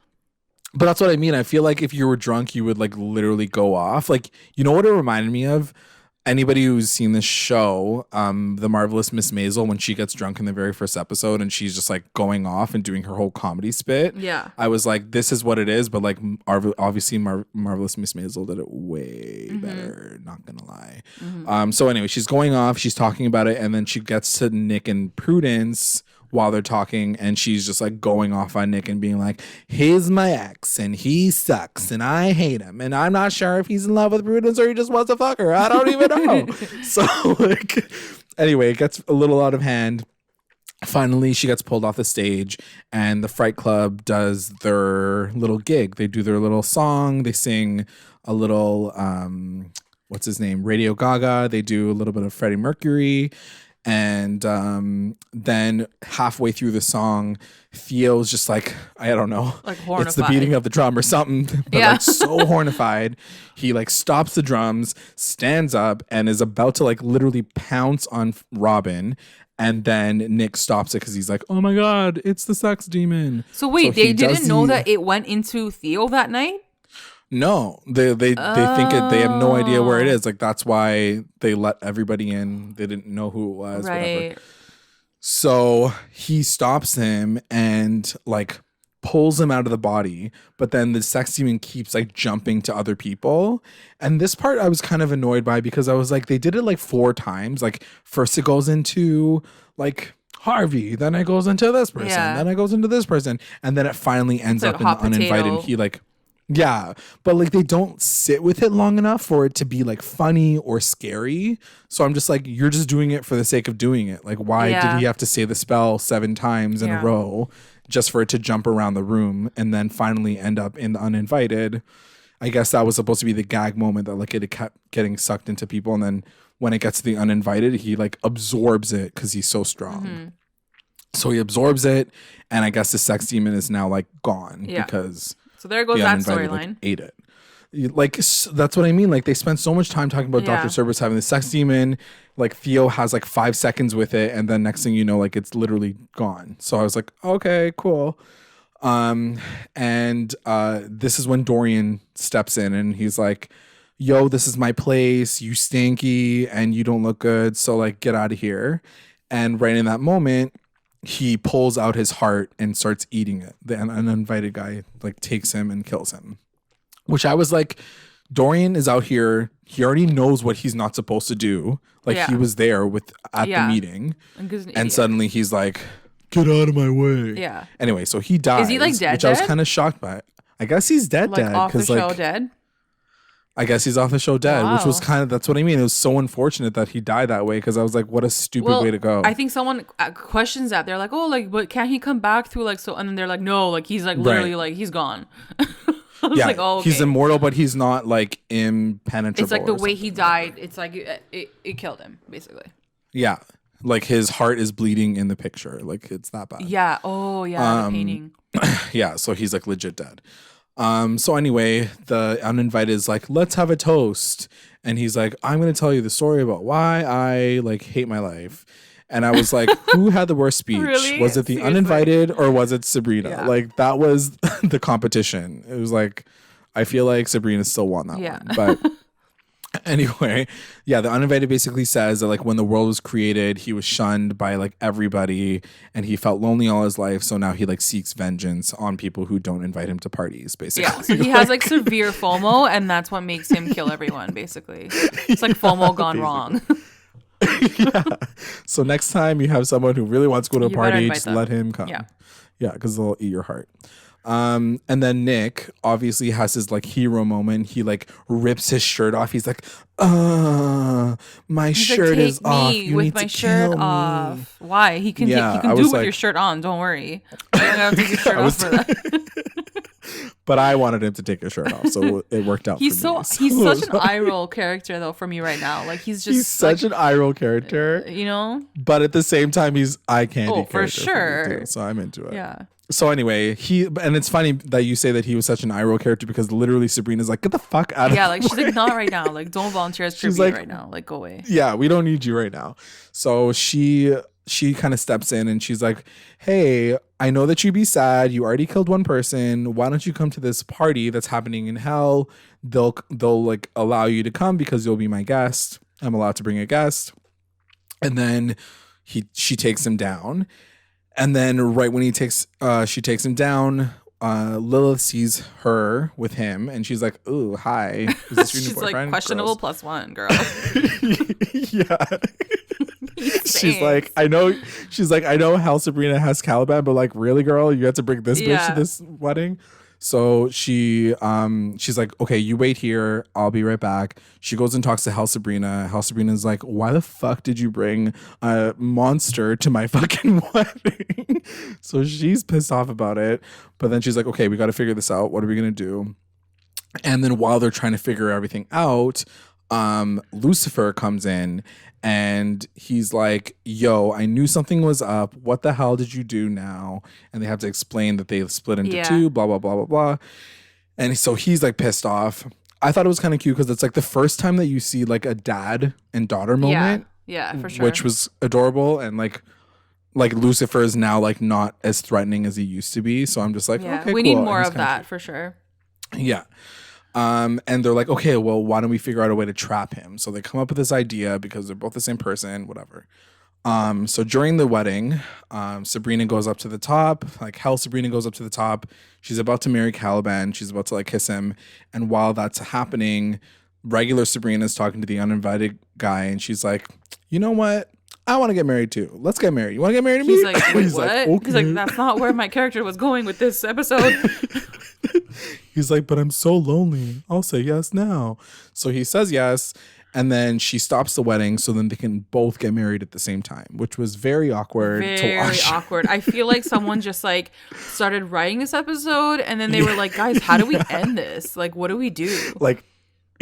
But that's what I mean. I feel like if you were drunk, you would like literally go off. Like, you know what it reminded me of? Anybody who's seen this show, The Marvelous Miss Maisel, when she gets drunk in the very first episode and she's just like going off and doing her whole comedy spit. Yeah. I was like, this is what it is. But like, obviously Marvelous Miss Maisel did it way better. Not going to lie. So anyway, she's going off. She's talking about it. And then she gets to Nick and Prudence while they're talking, and she's just like going off on Nick and being like, he's my ex and he sucks and I hate him and I'm not sure if he's in love with Prudence or he just wants to fuck her. I don't even know. So like, anyway, it gets a little out of hand. Finally, she gets pulled off the stage and the Fright Club does their little gig. They do their little song. They sing a little, what's his name? Radio Gaga. They do a little bit of Freddie Mercury. And then halfway through the song, Theo's just like, I don't know, like hornified. It's the beating of the drum or something, but like so hornified. He like stops the drums, stands up, and is about to like literally pounce on Robin. And then Nick stops it because he's like, oh my God, it's the sex demon. So wait, they didn't know that it went into Theo that night? No, they think it. They have no idea where it is. Like, that's why they let everybody in. They didn't know who it was. Right. Whatever. So he stops him and like pulls him out of the body. But then the sex demon keeps like jumping to other people. And this part I was kind of annoyed by because I was like, they did it like 4 times. Like, first it goes into like Harvey, then it goes into this person, then it goes into this person, and then it finally ends up in the Uninvited. And he like. Yeah, but like they don't sit with it long enough for it to be like funny or scary. So I'm just like, you're just doing it for the sake of doing it. Like, why did he have to say the spell 7 times in a row just for it to jump around the room and then finally end up in the Uninvited? I guess that was supposed to be the gag moment that like it kept getting sucked into people. And then when it gets to the Uninvited, he like absorbs it because he's so strong. So he absorbs it. And I guess the sex demon is now like gone because... So there goes that storyline. Like, ate it. Like, that's what I mean. Like, they spent so much time talking about Dr. Cerberus having the sex demon. Like, Theo has like 5 seconds with it, and then next thing you know, like, it's literally gone. So I was like, okay, cool. And this is when Dorian steps in, and he's like, yo, this is my place. You stinky, and you don't look good. So like, get out of here. And right in that moment, he pulls out his heart and starts eating it. The uninvited guy like takes him and kills him, which I was like, Dorian is out here. He already knows what he's not supposed to do. Like he was there at the meeting, and suddenly he's like, get out of my way. Yeah. Anyway, so he dies. Is he like dead? Which I was kind of shocked by. I guess he's dead. Like off the show, like, dead. I guess he's off the show dead, which was that's what I mean. It was so unfortunate that he died that way because I was like, what a stupid way to go. I think someone questions that. They're like, oh, like, but can't he come back through like so? And then they're like, no, like he's like literally like he's gone. I was like, oh, okay. He's immortal, but he's not like impenetrable. It's like the way he died. It's like it killed him, basically. Yeah. Like his heart is bleeding in the picture. Like it's that bad. Yeah. Oh, yeah. The painting. Yeah. So he's like legit dead. So anyway, the Uninvited is like, let's have a toast. And he's like, I'm going to tell you the story about why I like hate my life. And I was like, who had the worst speech? Really? Was it the Seriously? Uninvited or was it Sabrina? Yeah. Like that was the competition. It was like, I feel like Sabrina still won that one. But anyway, yeah, the Uninvited basically says that like when the world was created, he was shunned by like everybody and he felt lonely all his life. So now he like seeks vengeance on people who don't invite him to parties, basically. Yeah, so he has like severe FOMO and that's what makes him kill everyone, basically. It's like FOMO gone wrong. Yeah. So next time you have someone who really wants to go to a party, just let him come. Yeah. Yeah, because they'll eat your heart. And then Nick obviously has his like hero moment. He like rips his shirt off. He's like, my shirt is off. You with need my to shirt kill off. me. Why? He can do it with your shirt on. Don't worry. You don't have to take your shirt off for that. But I wanted him to take his shirt off, so it worked out. He's for me. He's such an eye roll character though for me right now. Like he's such an eye roll character, you know. But at the same time, he's eye candy. Oh, for sure. So I'm into it. Yeah. So anyway, and it's funny that you say that he was such an eye roll character because literally Sabrina's like, get the fuck out of Yeah, like she's like, not right now. Like, don't volunteer as tribute right now. Like, go away. Yeah, we don't need you right now. So she kind of steps in and she's like, hey, I know that you'd be sad. You already killed one person. Why don't you come to this party that's happening in hell? They'll like allow you to come because you'll be my guest. I'm allowed to bring a guest. And then she takes him down. And then right when she takes him down, Lilith sees her with him and she's like, ooh, hi. Is this your new she's boyfriend? Like, questionable +1, girl. Yeah. She's like, I know how Sabrina has Caliban, but like, really, girl, you had to bring this bitch to this wedding. So she's like, okay, you wait here. I'll be right back. She goes and talks to Hell Sabrina. Hell Sabrina's like, why the fuck did you bring a monster to my fucking wedding? So she's pissed off about it. But then she's like, okay, we got to figure this out. What are we going to do? And then while they're trying to figure everything out, Lucifer comes in and he's like, yo, I knew something was up. What the hell did you do now? And they have to explain that they split into two, blah, blah, blah, blah, blah. And so he's like pissed off. I thought it was kind of cute because it's like the first time that you see like a dad and daughter moment. Yeah, for sure. Which was adorable. And like Lucifer is now like not as threatening as he used to be. So I'm just like, okay, we need more of that for sure. Yeah. And they're like, okay, well, why don't we figure out a way to trap him? So they come up with this idea because they're both the same person, whatever. So during the wedding, Sabrina goes up to the top, like hell Sabrina goes up to the top. She's about to marry Caliban. She's about to like kiss him. And while that's happening, regular Sabrina's talking to the uninvited guy. And she's like, you know what? I want to get married too. Let's get married. You want to get married to me? He's like, wait, He's what? like, okay. He's like, that's not where my character was going with this episode. He's like, but I'm so lonely. I'll say yes now. So he says yes. And then she stops the wedding so then they can both get married at the same time, which was very awkward to watch. Very awkward. I feel like someone just like started writing this episode and then they were like, guys, how do we end this? Like, what do we do? Like,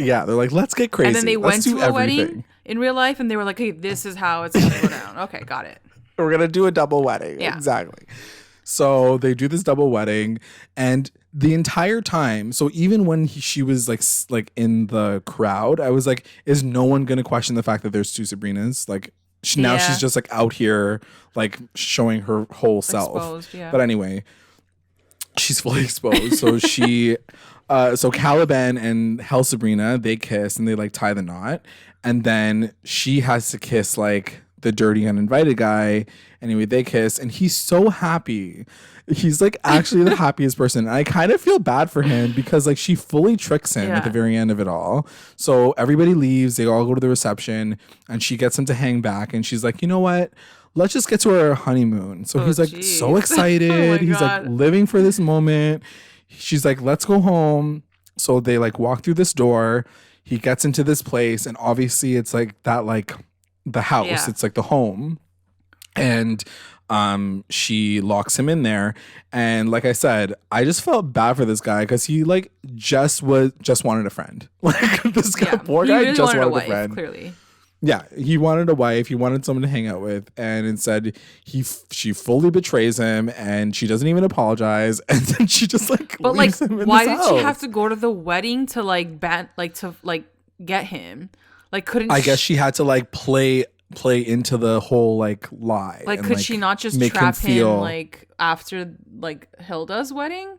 yeah, they're like, let's get crazy. And then they let's went to a wedding in real life and they were like, hey, this is how it's going to go down. Okay, got it. We're going to do a double wedding. Yeah. Exactly. So they do this double wedding and the entire time, so even when she was like in the crowd, I was like, is no one going to question the fact that there's two Sabrinas? Like now she's just like out here like showing her whole self. Exposed, yeah. But anyway, she's fully exposed. So so Caliban and Hell Sabrina, they kiss and they like tie the knot. And then she has to kiss like the dirty uninvited guy. Anyway, they kiss and he's so happy. He's like actually the happiest person. And I kind of feel bad for him because like she fully tricks him at the very end of it all. So everybody leaves. They all go to the reception and she gets him to hang back. And she's like, you know what? Let's just get to our honeymoon. So he's like so excited. He's like living for this moment. She's like, let's go home. So they like walk through this door. He gets into this place. And obviously it's like that, like the house. It's like the home. And She locks him in there, and like I said, I just felt bad for this guy because he like just wanted a friend. Like this guy, poor guy, really just wanted wanted a a friend. clearly. Yeah, he wanted a wife. He wanted someone to hang out with, and instead, she fully betrays him, and she doesn't even apologize, and then she just like. But leaves like, him in why his did she house. have to go to the wedding to like get him? Like, couldn't I guess she had to like play into the whole like lie. Like, and, could she not just make trap him feel like after like Hilda's wedding?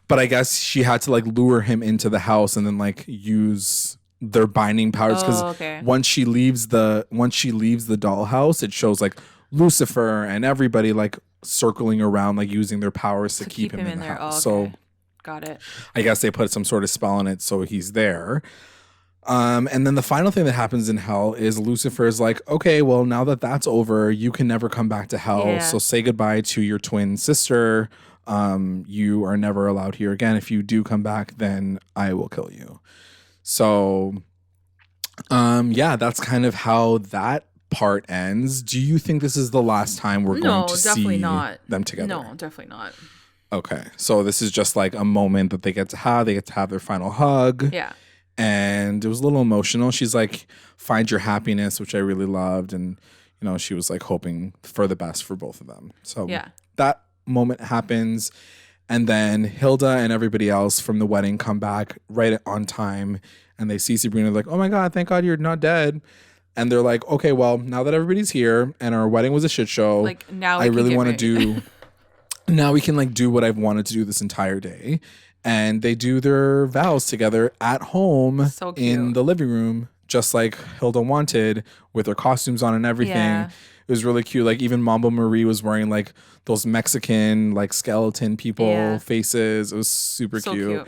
But I guess she had to like lure him into the house and then like use their binding powers because once she leaves the dollhouse, it shows like Lucifer and everybody like circling around, like using their powers to keep him in the house. So got it. I guess they put some sort of spell on it so he's there. And then the final thing that happens in hell is Lucifer's like, okay, well, now that that's over, you can never come back to hell. Yeah. So say goodbye to your twin sister. You are never allowed here again. If you do come back, then I will kill you. So, yeah, that's kind of how that part ends. Do you think this is the last time we're going to see them together? No, definitely not. Okay. So this is just like a moment that they get to have. They get to have their final hug. Yeah. And it was a little emotional. She's like, find your happiness, which I really loved. And, you know, she was like hoping for the best for both of them. So that moment happens. And then Hilda and everybody else from the wedding come back right on time. And they see Sabrina like, oh my God, thank God you're not dead. And they're like, okay, well, now that everybody's here and our wedding was a shit show, like now I really want to do, now we can like do what I've wanted to do this entire day. And they do their vows together at home in the living room, just like Hilda wanted, with their costumes on and everything. Yeah. It was really cute. Like even Mambo Marie was wearing like those Mexican like skeleton people faces. It was super cute.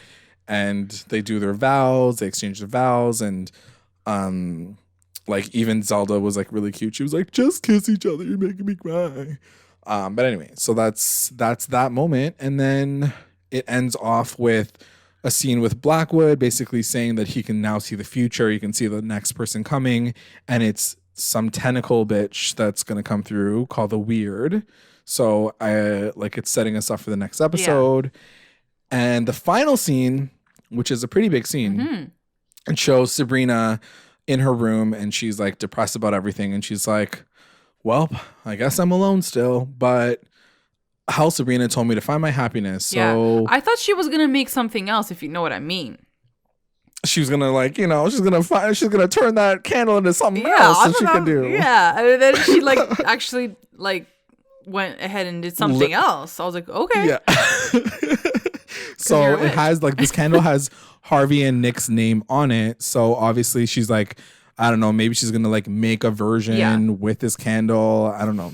And they do their vows, they exchange their vows, and like even Zelda was like really cute. She was like, just kiss each other, you're making me cry. But anyway, so that's that moment. And then it ends off with a scene with Blackwood basically saying that he can now see the future. You can see the next person coming, and it's some tentacle bitch that's going to come through called the Weird. So it's setting us up for the next episode. Yeah. And the final scene, which is a pretty big scene, it shows Sabrina in her room, and she's like depressed about everything. And she's like, well, I guess I'm alone still, but how Sabrina told me to find my happiness. So I thought she was gonna make something else, if you know what I mean. She was gonna like, you know, she's gonna turn that candle into something else that she can do. Yeah. And then she like actually like went ahead and did something else. I was like, okay. Yeah. So it has like this candle has Harvey and Nick's name on it. So obviously she's like, I don't know, maybe she's gonna like make a version with this candle. I don't know.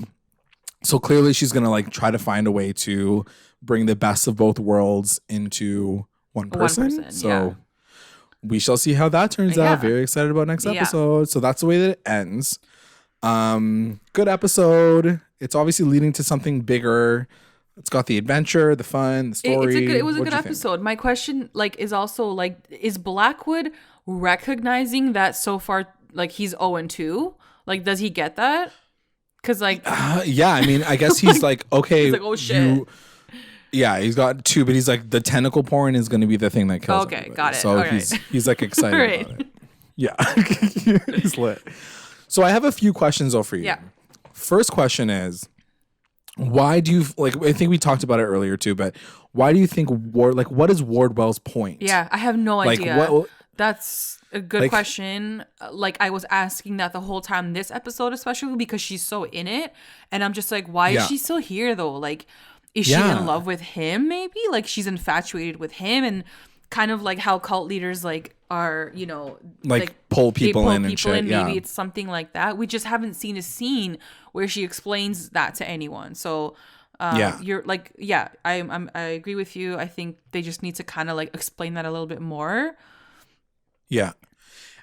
So clearly she's going to like try to find a way to bring the best of both worlds into one person. So we shall see how that turns out. Very excited about next episode. So that's the way that it ends. Good episode. It's obviously leading to something bigger. It's got the adventure, the fun, the story. It was a good episode. My question is also like, is Blackwood recognizing that so far like he's 0-2? Like, does he get that? Because I mean, I guess he's like, okay, he's like, oh shit. He's got 2, but he's like, the tentacle porn is going to be the thing that kills everybody. Got it. So he's like excited about it. Yeah, he's lit. So I have a few questions though for you. Yeah. First question is, why do you like? I think we talked about it earlier too, but why do you think what is Wardwell's point? Yeah, I have no idea. That's a good question. Like I was asking that the whole time this episode, especially because she's so in it, and I'm just like, why is she still here though? Like, is she in love with him? Maybe like she's infatuated with him, and kind of like how cult leaders like are, you know, like pull people in and shit. Maybe it's something like that. We just haven't seen a scene where she explains that to anyone. So you're like, I agree with you. I think they just need to kind of like explain that a little bit more. Yeah.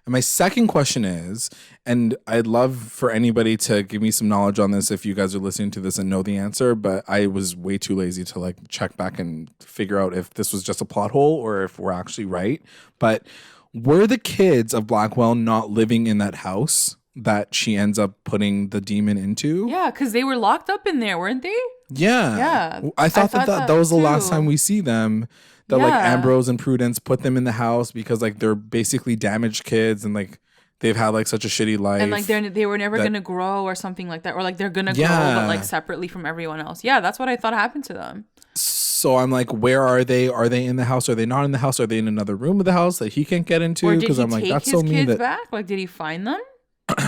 And my second question is, and I'd love for anybody to give me some knowledge on this if you guys are listening to this and know the answer, but I was way too lazy to like check back and figure out if this was just a plot hole or if we're actually right. But were the kids of Blackwell not living in that house that she ends up putting the demon into. Yeah, because they were locked up in there, weren't they? Yeah. I thought that was the last time we see them. That like Ambrose and Prudence put them in the house because like they're basically damaged kids and like they've had like such a shitty life. And like they were never gonna grow or something like that. Or like they're gonna grow but like separately from everyone else. Yeah, that's what I thought happened to them. So I'm like, where are they? Are they in the house? Are they not in the house? Are they in another room of the house that he can't get into? Because I'm like, that's so mean. That back? Like, did he find them?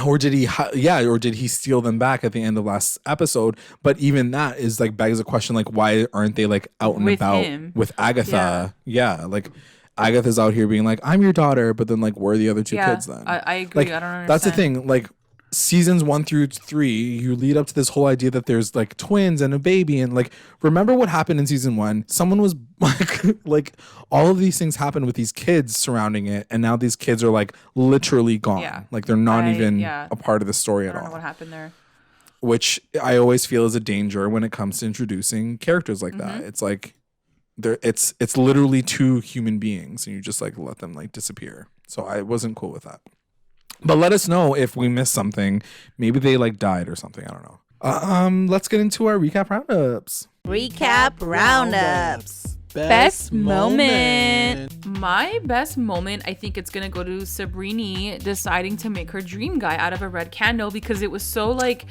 Or did he steal them back at the end of last episode? But even that is like begs a question, like why aren't they like out and about with Agatha? Yeah, like Agatha's out here being like, I'm your daughter, but then like where are the other two kids then? I agree. Like, I don't understand. that's the thing. Like seasons 1 through 3, you lead up to this whole idea that there's like twins and a baby, and like remember what happened in season 1? Someone was like all of these things happened with these kids surrounding it, and now these kids are like literally gone. Yeah. Like they're not even a part of the story at all. I don't know what happened there. Which I always feel is a danger when it comes to introducing characters like that. It's like it's literally 2 human beings, and you just like let them like disappear. So I wasn't cool with that. But let us know if we missed something. Maybe they like died or something. I don't know. Let's get into our recap roundups. Recap roundups. Best moment. My best moment, I think it's gonna go to Sabrina deciding to make her dream guy out of a red candle, because it was so like,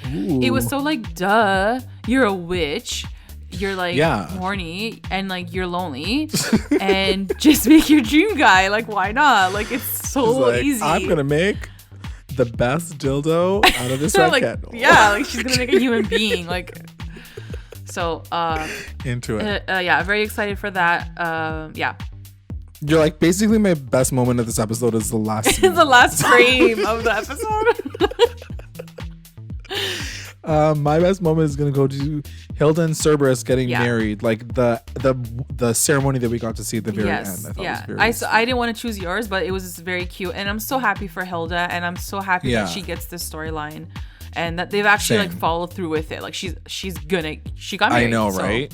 duh, you're a witch. You're like horny and like you're lonely and just make your dream guy. Like, why not? Like, it's so easy. I'm gonna make the best dildo out of this red like, candle. Yeah, like she's gonna make a human being. Like, so into it. Very excited for that. Yeah. You're like, basically my best moment of this episode is the last the last frame of the episode. My best moment is gonna go to Hilda and Cerberus getting married, like the ceremony that we got to see at the very end. I thought was very I didn't want to choose yours, but it was very cute, and I'm so happy for Hilda, and I'm so happy that she gets this storyline, and that they've actually like followed through with it. Like she got married. I know, right?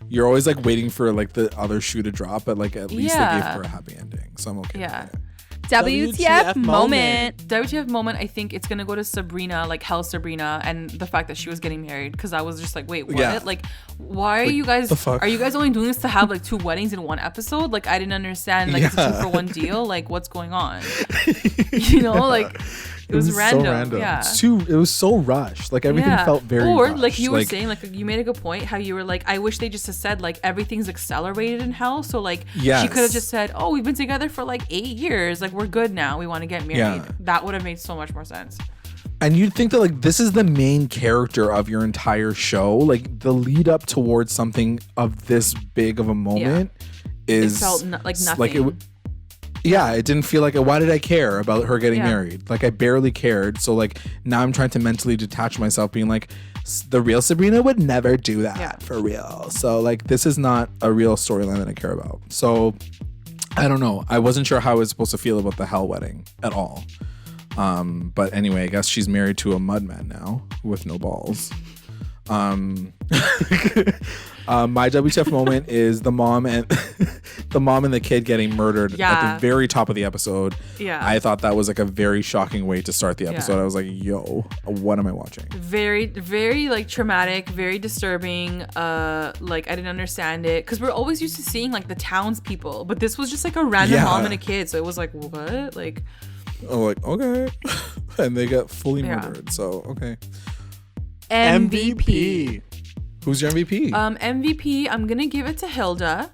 You're always like waiting for like the other shoe to drop, but like at least they gave her a happy ending, so I'm okay. Yeah. With it. WTF moment. WTF moment, I think it's gonna go to Sabrina, like hell Sabrina, and the fact that she was getting married, because I was just like, wait, what? Yeah. Like, why are you guys only doing this to have like 2 weddings in 1 episode? Like, I didn't understand. Like, it's a 2-for-1 deal. Like, what's going on? You know, like it was random. So random. Yeah. It was so rushed. Like everything felt very rushed. Like you were saying, like you made a good point, how you were like, I wish they just had said like everything's accelerated in hell. So like she could have just said, oh, we've been together for like 8 years. Like we're good now. We want to get married. Yeah. That would have made so much more sense. And you'd think that like this is the main character of your entire show. Like the lead up towards something of this big of a moment is it felt like nothing. Like it didn't feel like why did I care about her getting married? Like I barely cared. So like now I'm trying to mentally detach myself, being like, the real Sabrina would never do that for real. So like this is not a real storyline that I care about. So I don't know. I wasn't sure how I was supposed to feel about the hell wedding at all. But anyway, I guess she's married to a mudman now with no balls. My WTF moment is the mom and the kid getting murdered at the very top of the episode. Yeah, I thought that was like a very shocking way to start the episode. I was like, yo, what am I watching? Very, very like traumatic, very disturbing. Like I didn't understand it, because we're always used to seeing like the townspeople, but this was just like a random mom and a kid. So it was like, what? Like, oh, like okay. And they get fully murdered. So okay. MVP. Who's your MVP? MVP, I'm gonna give it to Hilda,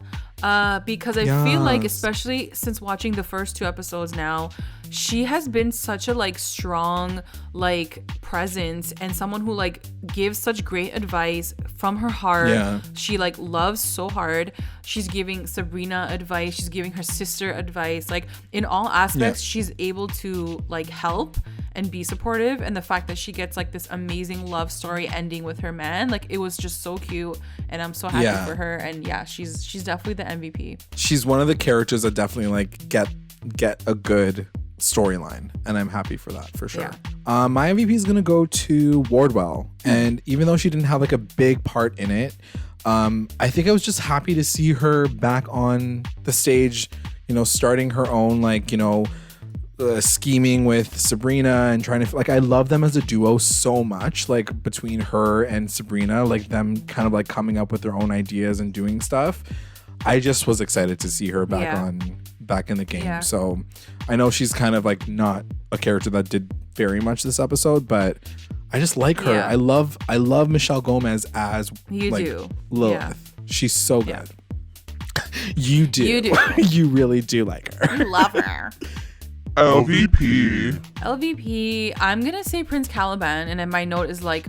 because I feel like, especially since watching the first 2 episodes now, she has been such a like strong like presence, and someone who like gives such great advice from her heart. Yeah. She like loves so hard. She's giving Sabrina advice. She's giving her sister advice. Like in all aspects, she's able to like help and be supportive. And the fact that she gets like this amazing love story ending with her man, like it was just so cute, and I'm so happy for her. And she's definitely the MVP. She's one of the characters that definitely like get a good storyline, and I'm happy for that for sure. My MVP is gonna go to Wardwell, and even though she didn't have like a big part in it, I think I was just happy to see her back on the stage, you know, starting her own like, you know, scheming with Sabrina and trying to like, I love them as a duo so much, like between her and Sabrina, like them kind of like coming up with their own ideas and doing stuff. I just was excited to see her back in the game. Yeah. So I know she's kind of like not a character that did very much this episode, but I just like her. I love Michelle Gomez as Lilith. Yeah. She's so good. You do. You really do like her. You love her. LVP. I'm gonna say Prince Caliban, and then my note is like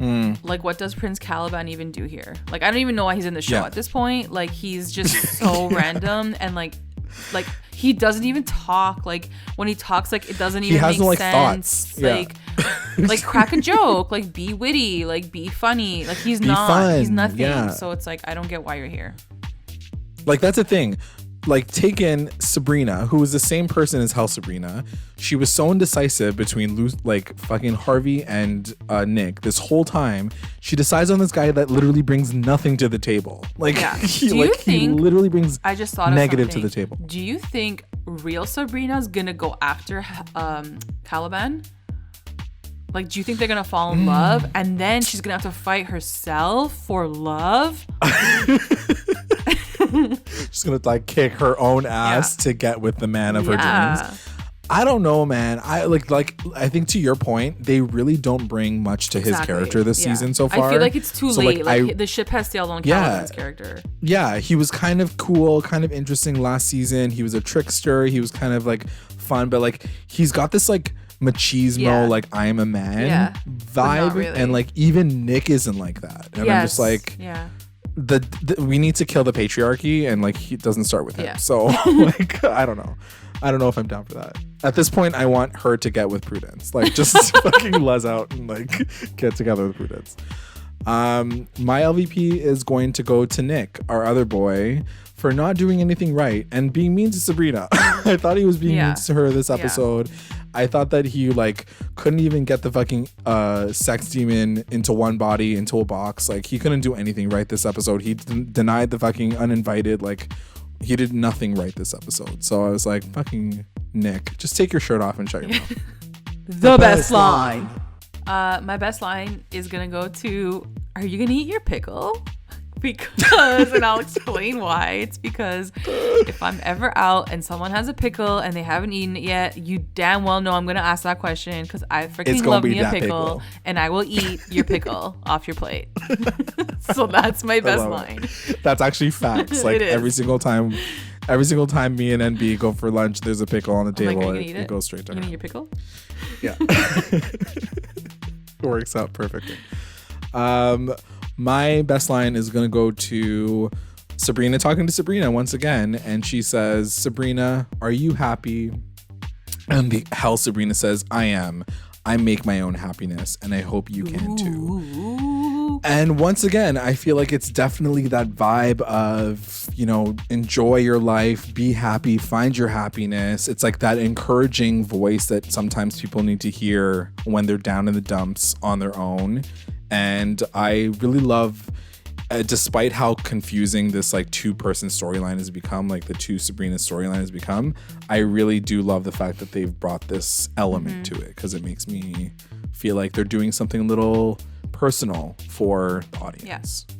what does Prince Caliban even do here? Like, I don't even know why he's in the show at this point. Like, he's just so random, and like he doesn't even talk. Like, when he talks, like, it doesn't even make sense. Like, like crack a joke, like be witty, like be funny. Like, he's he's nothing. Yeah. So it's like, I don't get why you're here. Like, that's the thing. Like, take in Sabrina, who was the same person as Hell Sabrina. She was so indecisive between like fucking Harvey and Nick this whole time. She decides on this guy that literally brings nothing to the table. Like, he literally brings negative to the table. Do you think real Sabrina's gonna go after Caliban? Like, do you think they're gonna fall in love and then she's gonna have to fight herself for love? She's gonna like kick her own ass to get with the man of her dreams. I don't know, man. I think to your point, they really don't bring much to his character this season so far. I feel like it's too late. Like, the ship has sailed on Caliban's character. Yeah, he was kind of cool, kind of interesting last season. He was a trickster. He was kind of like fun, but like he's got this like machismo, like I'm a man vibe, really. And like even Nick isn't like that. And I'm just like, we need to kill the patriarchy, and like he doesn't start with him. So like I don't know if I'm down for that. At this point, I want her to get with Prudence. Like, just fucking les out and like get together with Prudence. My LVP is going to go to Nick, our other boy, for not doing anything right and being mean to Sabrina. I thought he was being mean to her this episode. I thought that he like couldn't even get the fucking sex demon into one body, into a box. Like, he couldn't do anything right this episode. He denied the fucking uninvited. Like, he did nothing right this episode. So I was like, fucking Nick, just take your shirt off and shut your mouth. The best line. My best line is gonna go to, are you gonna eat your pickle? Because, and I'll explain why. It's because if I'm ever out and someone has a pickle and they haven't eaten it yet, you damn well know I'm gonna ask that question, because I freaking love me a pickle and I will eat your pickle off your plate. So that's my best line. That's actually facts. Like, every single time me and NB go for lunch, there's a pickle on the table. Like, it goes straight to her. You eat your pickle? Yeah. It works out perfectly. My best line is going to go to Sabrina talking to Sabrina once again. And she says, Sabrina, are you happy? And the hell Sabrina says, I am. I make my own happiness, and I hope you can too. And once again, I feel like it's definitely that vibe of, you know, enjoy your life, be happy, find your happiness. It's like that encouraging voice that sometimes people need to hear when they're down in the dumps on their own. And I really love, despite how confusing this like two-person storyline has become, like the two Sabrina storyline has become, I really do love the fact that they've brought this element to it, because it makes me feel like they're doing something a little personal for the audience. Yeah.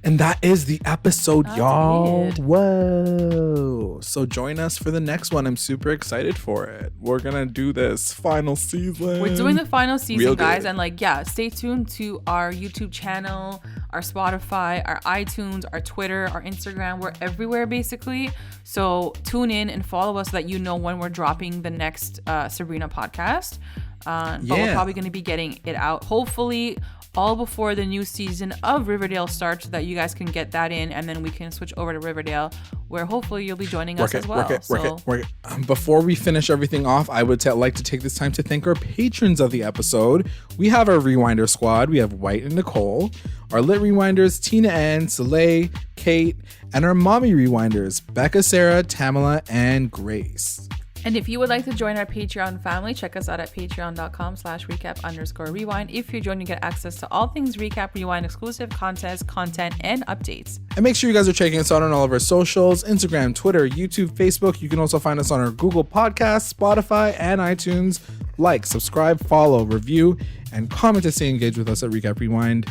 And that is the episode, y'all. Whoa. So join us for the next one. I'm super excited for it. We're going to do this final season. We're doing the final season, guys. And like, stay tuned to our YouTube channel, our Spotify, our iTunes, our Twitter, our Instagram. We're everywhere, basically. So tune in and follow us so that you know when we're dropping the next Sabrina podcast. But we're probably going to be getting it out, hopefully, all before the new season of Riverdale starts, so that you guys can get that in, and then we can switch over to Riverdale, where hopefully you'll be joining us as well. Work it. Before we finish everything off, I would like to take this time to thank our patrons of the episode. We have our Rewinder squad. We have White and Nicole. Our Lit Rewinders, Tina Ann, Soleil, Kate, and our Mommy Rewinders, Becca, Sarah, Tamala, and Grace. And if you would like to join our Patreon family, check us out at patreon.com/recap_rewind. If you join, you get access to all things Recap Rewind, exclusive content, and updates. And make sure you guys are checking us out on all of our socials, Instagram, Twitter, YouTube, Facebook. You can also find us on our Google Podcasts, Spotify, and iTunes. Like, subscribe, follow, review, and comment to stay engaged with us at Recap Rewind.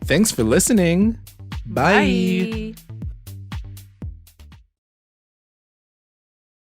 Thanks for listening. Bye. Bye.